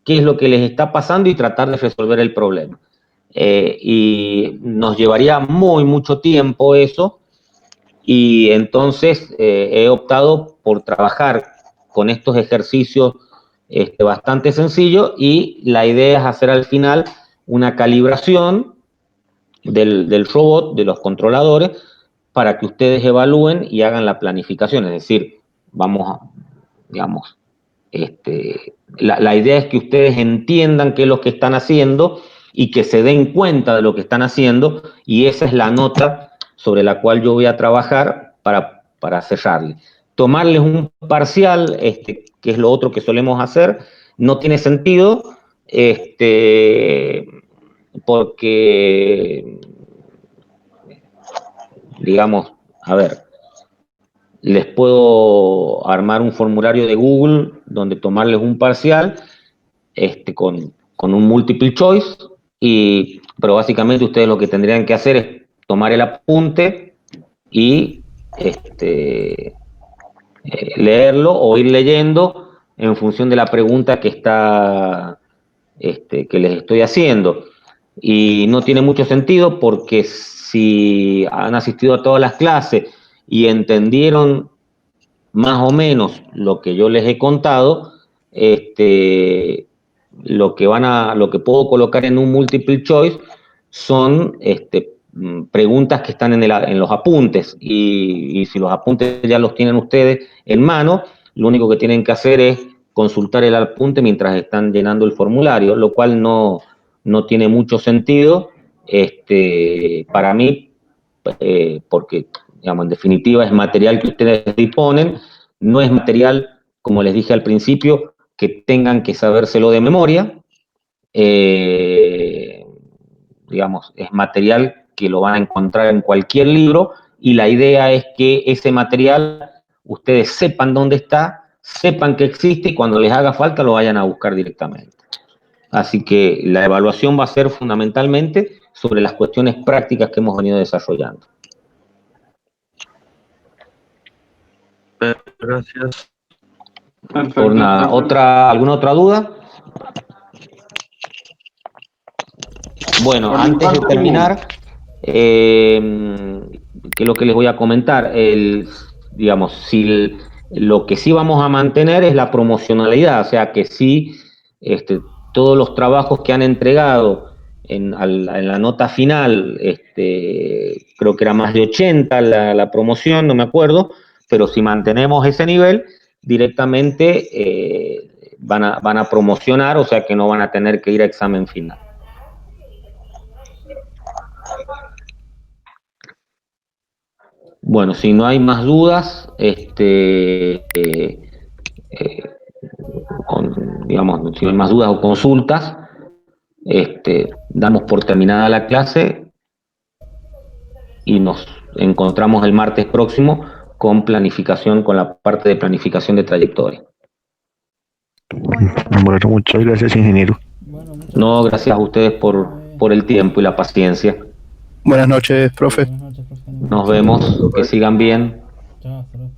A: qué es lo que les está pasando y tratar de resolver el problema. Y nos llevaría mucho tiempo eso, y entonces he optado por trabajar con estos ejercicios bastante sencillos, y la idea es hacer al final una calibración del robot, de los controladores, para que ustedes evalúen y hagan la planificación. Es decir, vamos a, digamos, la idea es que ustedes entiendan qué es lo que están haciendo y que se den cuenta de lo que están haciendo, y esa es la nota sobre la cual yo voy a trabajar para cerrarle. Tomarles un parcial, que es lo otro que solemos hacer, no tiene sentido, porque, digamos, a ver, les puedo armar un formulario de Google donde tomarles un parcial con un multiple choice, pero básicamente ustedes lo que tendrían que hacer es tomar el apunte y leerlo o ir leyendo en función de la pregunta que que les estoy haciendo. Y no tiene mucho sentido, porque si han asistido a todas las clases y entendieron más o menos lo que yo les he contado, lo que puedo colocar en un multiple choice son preguntas que están en los apuntes, y si los apuntes ya los tienen ustedes en mano, lo único que tienen que hacer es consultar el apunte mientras están llenando el formulario, lo cual no tiene mucho sentido para mí, porque, digamos, en definitiva es material que ustedes disponen, no es material, como les dije al principio, que tengan que sabérselo de memoria, digamos, es material que lo van a encontrar en cualquier libro, y la idea es que ese material ustedes sepan dónde está, sepan que existe, y cuando les haga falta lo vayan a buscar directamente. Así que la evaluación va a ser fundamentalmente sobre las cuestiones prácticas que hemos venido desarrollando.
E: Gracias.
D: Perfecto.
A: Por nada. ¿Alguna otra duda? Bueno, antes de terminar, ¿qué es lo que les voy a comentar? Digamos, lo que sí vamos a mantener es la promocionalidad, o sea que sí, todos los trabajos que han entregado en la nota final, creo que era más de 80 la promoción, no me acuerdo, pero si mantenemos ese nivel, directamente van a promocionar, o sea que no van a tener que ir a examen final. Bueno, si no hay más dudas, digamos, si no hay más dudas o consultas, damos por terminada la clase y nos encontramos el martes próximo con la parte de planificación de trayectoria.
C: Bueno, muchas gracias, ingeniero.
B: Bueno, muchas
A: No, gracias a ustedes por el tiempo y la paciencia.
F: Buenas noches, profe.
B: Buenas noches, profe.
A: Nos vemos, que sigan bien.
B: Chao, hasta luego.